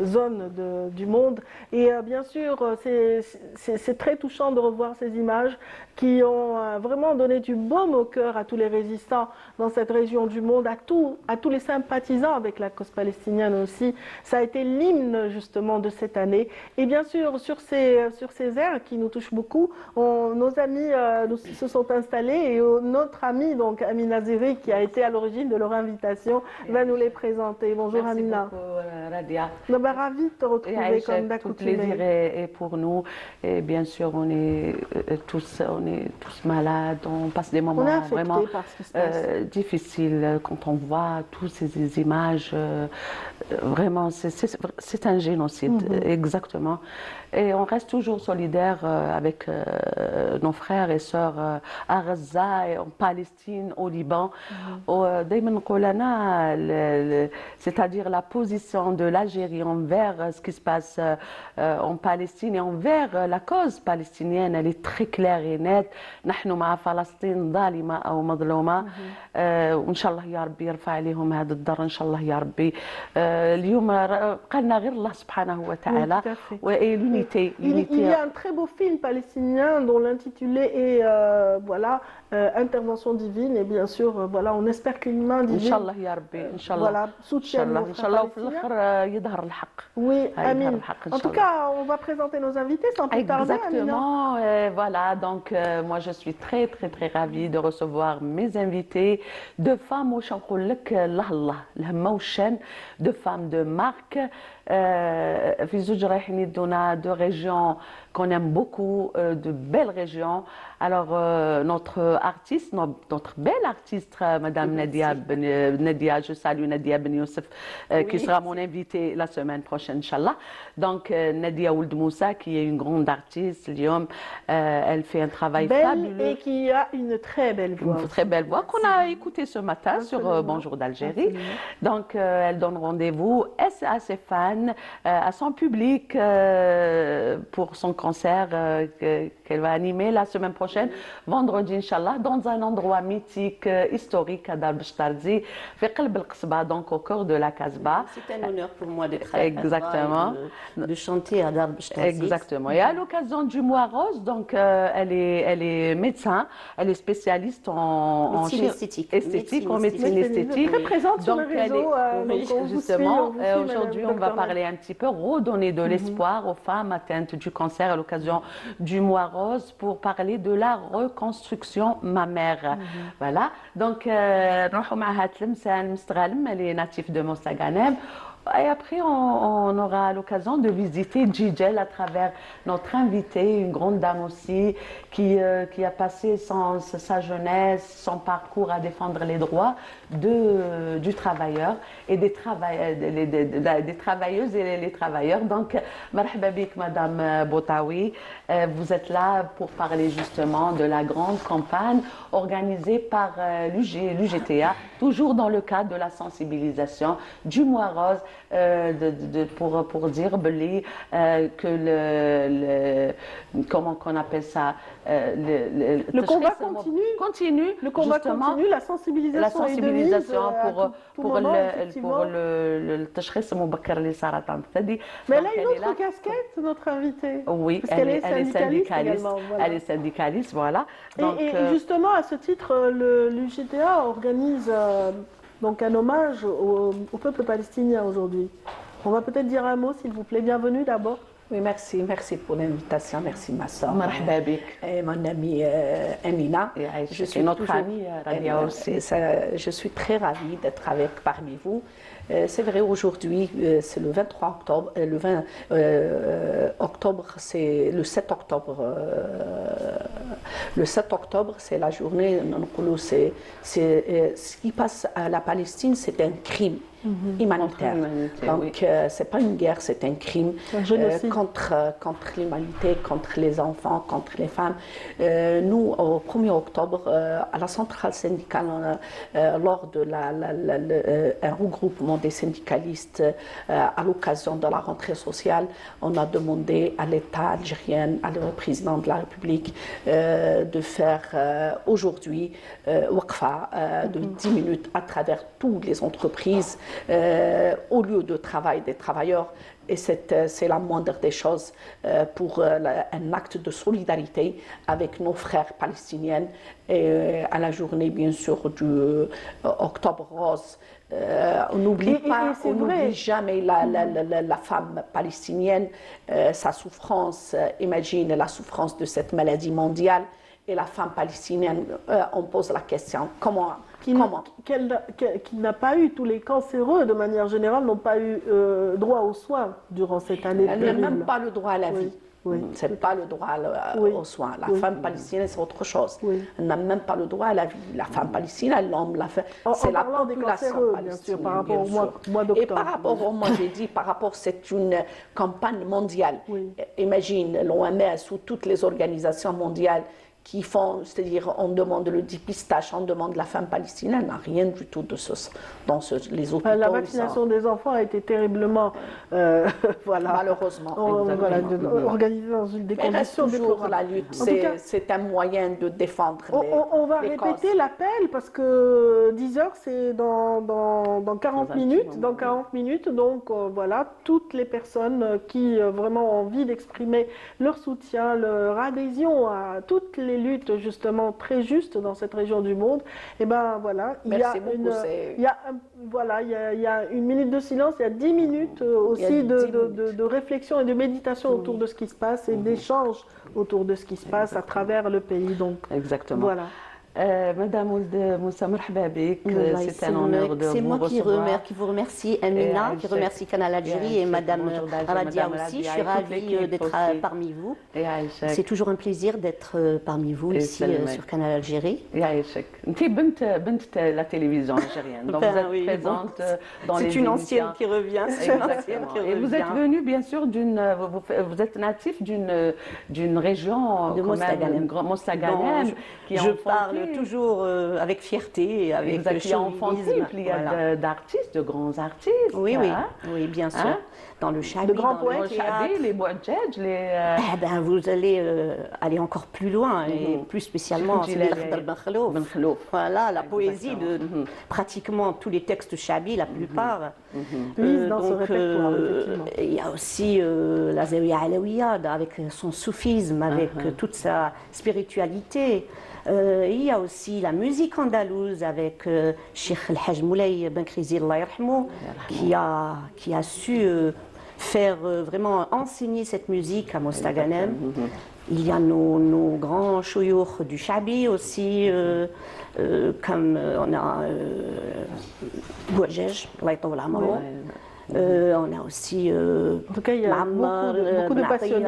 zone du monde. Et bien sûr, c'est très touchant de revoir ces images qui ont vraiment donné du baume au cœur à tous les résistants dans cette région du monde, à tous les sympathisants avec la cause palestinienne aussi. Ça a été l'hymne justement de cette année. Et bien sûr, sur ces airs qui nous touchent beaucoup, nos amis se sont installés et notre amie donc Amina Zeri, qui a été à l'origine de leur invitation, va nous les présenter. Bonjour. Merci Amina. Beaucoup, Radia. Ravi de te retrouver comme d'accoutumée. Tout plaisir est pour nous. Et bien sûr, on est tous malades, on passe des moments vraiment difficiles quand on voit toutes ces images. Vraiment, c'est un génocide, exactement. Et on reste toujours solidaires avec nos frères et sœurs à Gaza, et en Palestine, au Liban. C'est-à-dire la position de l'Algérie envers ce qui se passe en Palestine et envers la cause palestinienne, elle est très claire et nette. نحن مع فلسطين ظالمة أو مظلومة وإن شاء الله يا ربي يرفع عليهم هذا الضر إن شاء الله يا ربي. اليوم قالنا غير الله سبحانه وتعالى l'unité. Il y a un très beau film palestinien dont l'intitulé est Intervention divine, et bien sûr voilà, on espère qu'une main divine Inch'Allah ya Rabbi, Inch'Allah. Voilà, soutienne nos frères palestiniens. Oui, Amin. En tout cas, on va présenter nos invités sans plus tarder. Exactement, voilà, donc moi je suis très très très ravie de recevoir mes invités, deux femmes au شنقولك الله الهمة والشان, deux femmes de marque. في زوج رايحين يدونا deux régions qu'on aime beaucoup, de belles régions. Alors notre artiste, notre belle artiste, Madame Nadia, je salue Nadia Ben Youssef, qui sera mon invitée la semaine prochaine, Inch'Allah. Donc Nadia Ould Moussa, qui est une grande artiste, elle fait un travail fabuleux. Et qui a une très belle voix. Une très belle voix qu'on a écoutée ce matin sur Bonjour d'Algérie. Donc elle donne rendez-vous à ses fans, à son public pour son concert qu'elle va animer la semaine prochaine, vendredi Inch'Allah, dans un endroit mythique, historique à Dar Bishtarzi, donc au cœur de la Casbah. C'est un honneur pour moi d'être exactement de chanter à Dar Bishtarzi. Exactement. Et à l'occasion du mois rose, donc elle est médecin, elle est spécialiste en médecine esthétique, en médecine esthétique. Très présente sur le réseau. Justement, aujourd'hui on va parler un petit peu, redonner de l'espoir aux femmes atteintes du cancer à l'occasion du mois rose pour parler de la reconstruction mammaire. Voilà. Donc, نروحوا مع هاد التلمسان مستغالم اللي ناتيف دو موسى غانم Et après, on aura l'occasion de visiter Djidjel à travers notre invitée, une grande dame aussi, qui a passé sa jeunesse, son parcours à défendre les droits du travailleur et des travailleuses et les travailleurs. Donc, marhaba bik, Madame Botaoui, vous êtes là pour parler justement de la grande campagne organisée par l'UGTA, toujours dans le cadre de la sensibilisation du mois rose, pour dire que comment qu'on appelle ça, le combat continue. Le combat continue, la sensibilisation est de mise, pour le تشخيص مبكر لسرطان الثدي. Mais elle a une autre casquette, notre invitée. Oui, parce qu'elle est syndicaliste également. Voilà. Elle est syndicaliste, voilà. Donc, et justement, à ce titre, l'UGTA organise donc un hommage au peuple palestinien aujourd'hui. On va peut-être dire un mot, s'il vous plaît. Bienvenue d'abord. Oui, merci pour l'invitation. Merci ma soeur. Marhaba bik. Et mon amie Amina. Je suis notre amie Rabia aussi. Je suis très ravie d'être parmi vous. C'est vrai, aujourd'hui, c'est le 23 octobre. Le 20 octobre, c'est le 7 octobre. Le 7 octobre, c'est la journée. Ce qui passe à la Palestine, c'est un crime. Humanitaire. Donc, c'est pas une guerre, c'est un crime contre l'humanité, contre les enfants, contre les femmes. Nous, au 1er octobre, à la centrale syndicale, lors de un regroupement des syndicalistes à l'occasion de la rentrée sociale, on a demandé à l'État algérien, au président de la République, de faire aujourd'hui Waqfa de 10 minutes à travers toutes les entreprises au lieu de travail des travailleurs. Et c'est la moindre des choses pour un acte de solidarité avec nos frères palestiniens. Et à la journée, bien sûr, du Octobre Rose, on n'oublie jamais la femme palestinienne, sa souffrance. Imagine la souffrance de cette maladie mondiale. Et la femme palestinienne, on pose la question, comment qui n'a pas eu, tous les cancéreux de manière générale n'ont pas eu droit aux soins durant cette année terrible. Elle n'a même pas le droit à la vie. C'est pas le droit aux soins. La femme palestinienne, c'est autre chose. Elle n'a même pas le droit à la vie. La femme palestinienne, l'homme, c'est la population palestinienne. Par rapport au mois d'octobre. Et par rapport au mois, j'ai dit, c'est une campagne mondiale. Imagine l'OMS ou toutes les organisations mondiales qui font, c'est-à-dire on demande le dépistage, on demande la femme palestinienne, n'a rien du tout de ce dans les hôpitaux. La vaccination des enfants a été terriblement, malheureusement, organisée dans des conditions toujours la lutte. C'est un moyen de défendre on va répéter l'appel parce que 10 heures, c'est dans 40 minutes. Dans 40 minutes, donc voilà, toutes les personnes qui vraiment ont envie d'exprimer leur soutien, leur adhésion à toutes les luttes justement très justes dans cette région du monde, et ben voilà, il y a une minute de silence, il y a 10 minutes aussi de réflexion et de méditation autour de ce qui se passe et d'échange autour de ce qui se passe à travers le pays. Donc exactement. Voilà. Madame Ould Moussa, marhaba bik, c'est un honneur de vous recevoir. C'est moi qui vous remercie, Amina, qui remercie Canal Algérie et Madame Radia aussi. Je suis ravie d'être parmi vous. C'est toujours un plaisir d'être parmi vous ici sur Canal Algérie. Vous êtes la télévision algérienne, donc vous êtes présente dans les émissions. C'est une ancienne qui revient. Et vous êtes venu bien sûr vous êtes natif d'une région de Mostaganem. Je parle toujours avec fierté et avec chauvinisme. Il y a d'artistes, de grands artistes. Oui, bien sûr. Dans le Chabi, de grands poètes, les Bouadjedj, vous allez aller encore plus loin, et plus spécialement voilà, la poésie de pratiquement tous les textes Chabi, la plupart. Dans ce répertoire, effectivement. Il y a aussi la Zawiya Alaouia avec son soufisme, avec toute sa spiritualité. Il y a aussi la musique andalouse avec Cheikh El Haj Moulay Ben Krizi, Allah yarhamou, qui a su faire vraiment enseigner cette musique à Mostaganem. Il y a nos grands chouyours du Chabi aussi, comme on a Bouadjedj, Allah yatawwal amro. On a aussi en tout cas, il y a beaucoup de passionnés.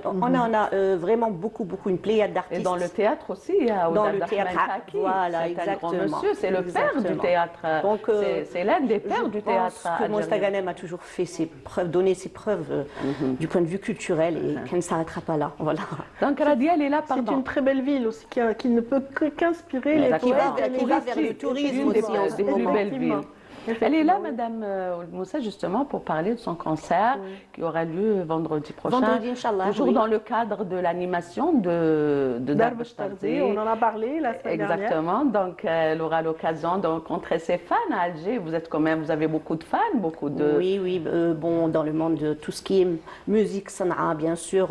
On a vraiment beaucoup, une pléiade d'artistes. Et dans le théâtre aussi, il y a dans le théâtre, voilà, c'est un grand monsieur, c'est le père du théâtre. Donc c'est l'un des pères du théâtre. Que Mosta Ghanem a toujours fait ses preuves, donné ses preuves du point de vue culturel et qu'elle ne s'arrêtera pas là. Voilà. Donc Radia, elle est là, c'est une très belle ville aussi qui ne peut qu'inspirer les poètes, qui va vers le tourisme aussi en ce moment. Belle ville. Elle est là, Madame Moussa, justement, pour parler de son concert qui aura lieu vendredi prochain. Vendredi, Inch'Allah. Toujours dans le cadre de l'animation de Darb Shtarzi. On en a parlé la semaine dernière. Exactement. Donc, elle aura l'occasion de rencontrer ses fans à Alger. Vous avez beaucoup de fans, beaucoup de... Oui, bon, dans le monde de tout ce qui est musique, Sanaa, bien sûr.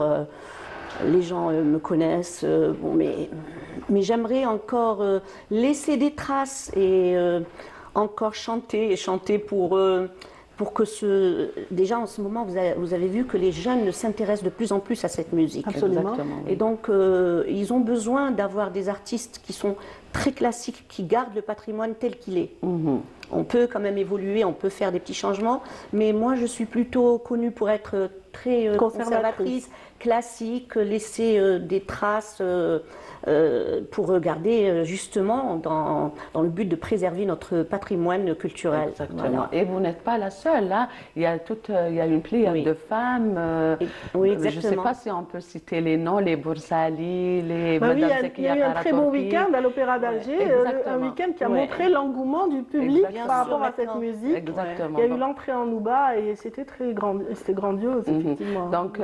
Les gens me connaissent, mais j'aimerais encore laisser des traces et encore chanter pour que déjà en ce moment vous avez vu que les jeunes s'intéressent de plus en plus à cette musique. Absolument. Et donc ils ont besoin d'avoir des artistes qui sont très classiques, qui gardent le patrimoine tel qu'il est. On peut quand même évoluer, on peut faire des petits changements, mais moi je suis plutôt connue pour être très conservatrice, classique, laisser des traces pour garder justement dans le but de préserver notre patrimoine culturel. Exactement. Voilà. Et vous n'êtes pas la seule, là. Il y a une pléiade de femmes. Oui, exactement. Je ne sais pas si on peut citer les noms, les Boursali, les Madame Zekia Il y a eu un très beau week-end à l'Opéra d'Alger, un week-end qui a montré l'engouement du public par rapport à cette musique. Exactement. Il y a eu l'entrée en Nouba et c'était grandiose, effectivement. Donc,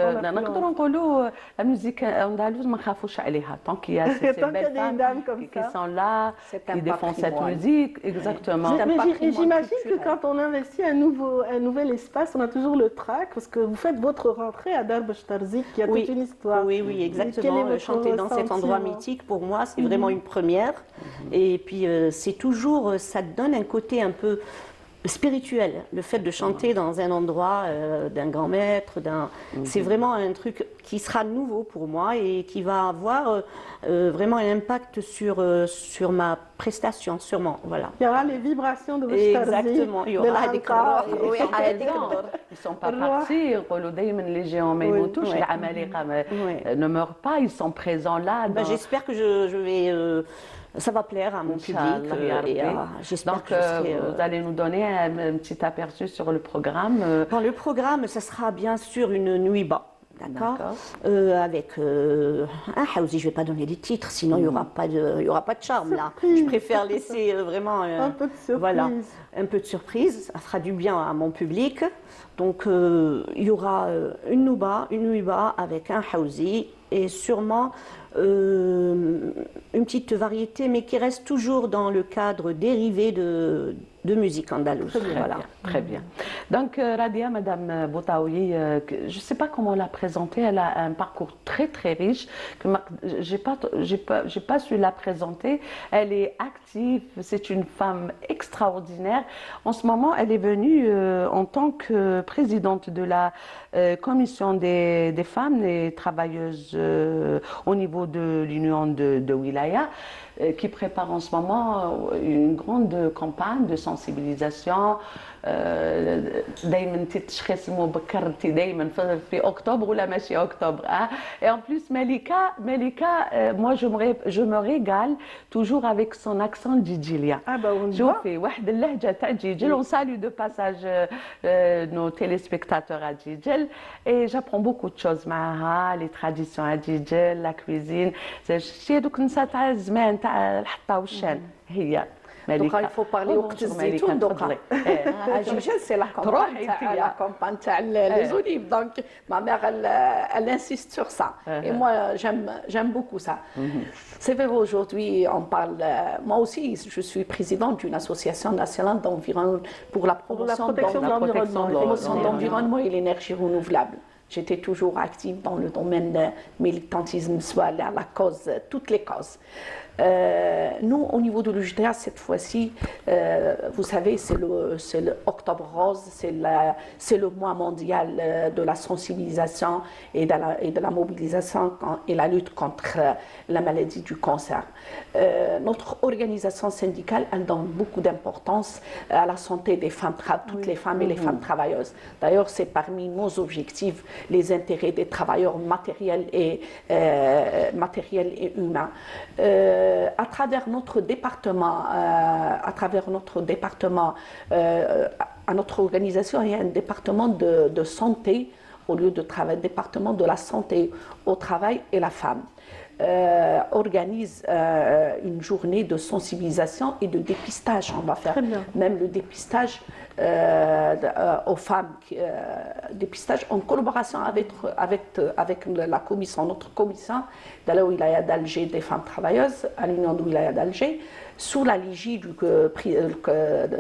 la musique andalouse, ما نخافوش عليها. Tant qu'il y a ces belles femmes qui sont là, qui défendent cette musique, exactement. Mais j'imagine que quand on investit un nouvel espace, on a toujours le trac, parce que vous faites votre rentrée à Darb Shtarzi, qui a toute une histoire. Oui, exactement. Chanter dans cet endroit mythique, pour moi, c'est vraiment une première. Et puis, c'est toujours, ça donne un côté un peu spirituel, le fait de chanter dans un endroit d'un grand maître, c'est vraiment un truc qui sera nouveau pour moi et qui va avoir vraiment un impact sur ma prestation, sûrement. Voilà. Il y aura les vibrations de Shtarzi. Exactement, il y aura des corps. Ils ne sont pas partis. Les géants ne meurent pas, ils sont présents là. J'espère que je vais... ça va plaire à mon public. J'espère que vous allez nous donner un petit aperçu sur le programme. Le programme, ça sera bien sûr une nuiba. D'accord. Avec un Haouzi, je ne vais pas donner des titres, sinon il n'y aura pas de charme là. Je préfère laisser vraiment un peu de surprise. Voilà, un peu de surprise. Ça fera du bien à mon public. Donc il y aura une nuiba avec un Haouzi et sûrement une petite variété, mais qui reste toujours dans le cadre dérivé de musique andalouse. Très bien. Donc, Radia, Madame Boutaoui, je ne sais pas comment la présenter, elle a un parcours très très riche, que j'ai pas su la présenter. Elle est active, c'est une femme extraordinaire. En ce moment, elle est venue en tant que présidente de la commission des femmes et travailleuses au niveau de l'Union de Wilaya, qui prépare en ce moment une grande campagne de sensibilisation. دايما تتشخيص مبكر دايما في اكتوبر ولا ماشي اكتوبر et en plus Malika moi je me régale toujours avec son accent djidjilien. شوفي واحد اللهجه تاع دجيجل. On salue de passage nos téléspectateurs à Djidjel et j'apprends beaucoup de choses معها, les traditions à Djidjel, la cuisine, شي دوك النساء تاع الزمان تاع الحطه والشان هي. Donc il faut parler au Ktizitoun. À Djidjel, c'est la campagne les olives. Donc ma mère, elle insiste sur ça. Et moi, j'aime beaucoup ça. C'est vrai, aujourd'hui, on parle. Moi aussi, je suis présidente d'une association nationale pour la promotion de l'environnement et l'énergie renouvelable. J'étais toujours active dans le domaine du militantisme, soit la cause, toutes les causes. Nous, au niveau de l'UJDA, cette fois-ci, vous savez, c'est le Octobre Rose, c'est le mois mondial de la sensibilisation et de la mobilisation et la lutte contre la maladie du cancer. Notre organisation syndicale, elle donne beaucoup d'importance à la santé des femmes, toutes les femmes et les femmes travailleuses. D'ailleurs, c'est parmi nos objectifs les intérêts des travailleurs matériels et humains. À travers notre département, à notre organisation, il y a un département de santé au lieu de travail, département de la santé au travail et la femme. Organise une journée de sensibilisation et de dépistage. On va faire même le dépistage aux femmes, dépistage en collaboration avec la commission, notre commission de la wilaya d'Alger des femmes travailleuses à l'Union de wilaya d'Alger, sous la ligie de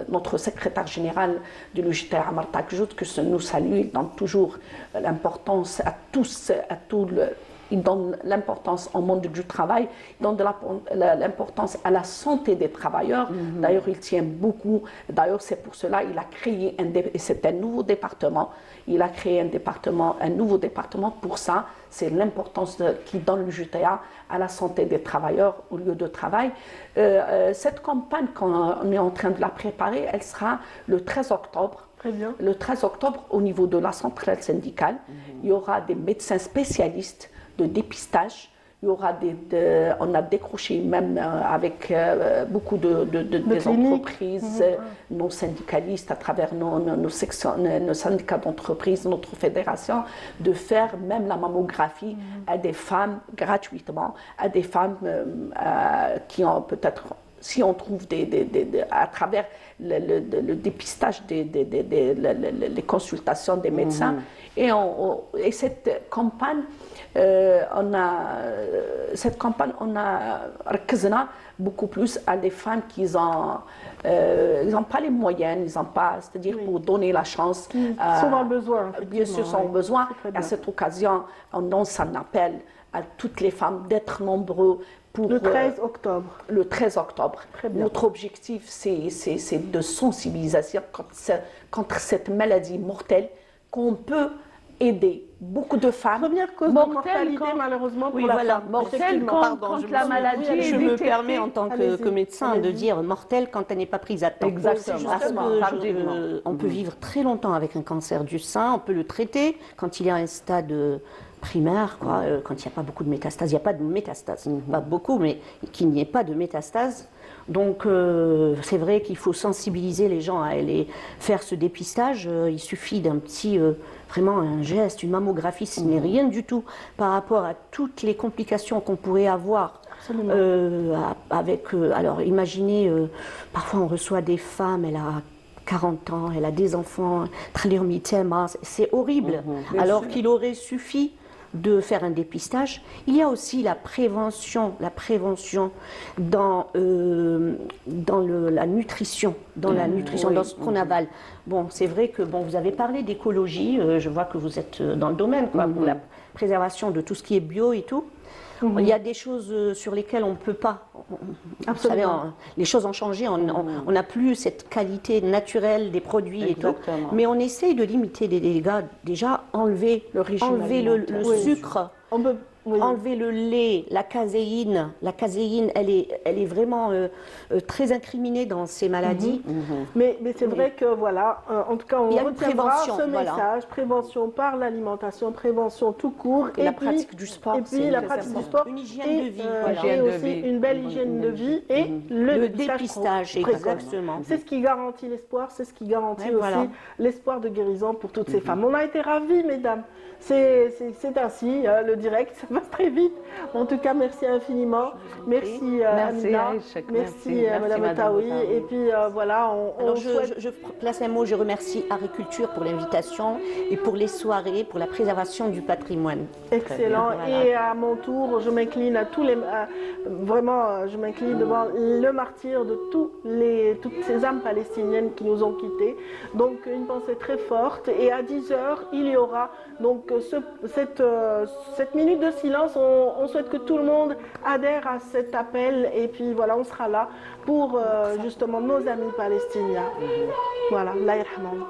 notre secrétaire général de l'UJTA, Amar Takjoud, que nous salue. Il donne toujours l'importance à tous, il donne l'importance au monde du travail, il donne l'importance à la santé des travailleurs. D'ailleurs, il tient beaucoup. D'ailleurs, c'est pour cela qu'il a créé c'est un nouveau département. Il a créé un nouveau département pour ça. C'est l'importance qu'il donne l'UJTA à la santé des travailleurs au lieu de travail. Cette campagne qu'on est en train de la préparer, elle sera le 13 octobre. Très bien. Le 13 octobre, au niveau de la centrale syndicale, il y aura des médecins spécialistes de dépistage. Il y aura on a décroché même avec beaucoup des entreprises, nos syndicalistes, à travers nos syndicats d'entreprise, notre fédération, de faire même la mammographie à des femmes gratuitement, à des femmes qui ont peut-être, si on trouve à travers le dépistage, les consultations des médecins. Et cette campagne, on a recouvert beaucoup plus à des femmes qui n'ont pas les moyens, ils n'ont pas, c'est-à-dire pour donner la chance. Ils sont dans le besoin. Bien sûr, sont au besoin. À cette occasion, on lance un appel à toutes les femmes d'être nombreux. Le 13 octobre. Le 13 octobre. Notre objectif, c'est de sensibilisation contre cette maladie mortelle qu'on peut aider beaucoup de femmes. Première cause de mortalité, malheureusement, pour la femme. Mortelle quand la maladie. Je me permets, en tant que médecin, de dire mortelle quand elle n'est pas prise à temps. Exactement. On peut vivre très longtemps avec un cancer du sein, on peut le traiter quand il est à un stade primaire, quand il n'y a pas beaucoup de métastases. Il n'y a pas de métastases, pas beaucoup, mais qu'il n'y ait pas de métastases. Donc c'est vrai qu'il faut sensibiliser les gens à aller faire ce dépistage. Il suffit d'un petit, vraiment un geste, une mammographie, ce n'est rien du tout par rapport à toutes les complications qu'on pourrait avoir. Alors imaginez, parfois on reçoit des femmes, elle a 40 ans, elle a des enfants, c'est horrible. Alors qu'il aurait suffi de faire un dépistage. Il y a aussi la prévention dans la nutrition, dans ce qu'on avale. Bon, c'est vrai que vous avez parlé d'écologie, je vois que vous êtes dans le domaine, pour la préservation de tout ce qui est bio et tout. Il y a des choses sur lesquelles on ne peut pas. Vous savez, les choses ont changé, on n'a plus cette qualité naturelle des produits et tout. Mais on essaye de limiter les dégâts. Déjà, enlever le sucre. Enlever le lait, la caséine. La caséine, elle est vraiment très incriminée dans ces maladies. Mais c'est vrai que voilà, en tout cas, on retiendra ce message, prévention par l'alimentation, prévention tout court. Et la pratique du sport. Et puis la pratique du sport. Une hygiène de vie. Et aussi une belle hygiène de vie et le dépistage. Exactement. C'est ce qui garantit l'espoir, c'est ce qui garantit aussi l'espoir de guérison pour toutes ces femmes. On a été ravis, mesdames. C'est ainsi, le direct, ça passe très vite. En tout cas, merci infiniment. Merci Amina. Merci Madame Taoui. Et puis voilà, je place un mot, je remercie Agriculture pour l'invitation et pour les soirées, pour la préservation du patrimoine. Excellent. Et à mon tour, je m'incline à tous les... vraiment, je m'incline devant le martyr de toutes ces âmes palestiniennes qui nous ont quittés. Donc, une pensée très forte. Et à 10h, il y aura donc cette minute de silence, on souhaite que tout le monde adhère à cet appel et puis voilà, on sera là pour justement nos amis palestiniens. Voilà, Allah yarhamhum.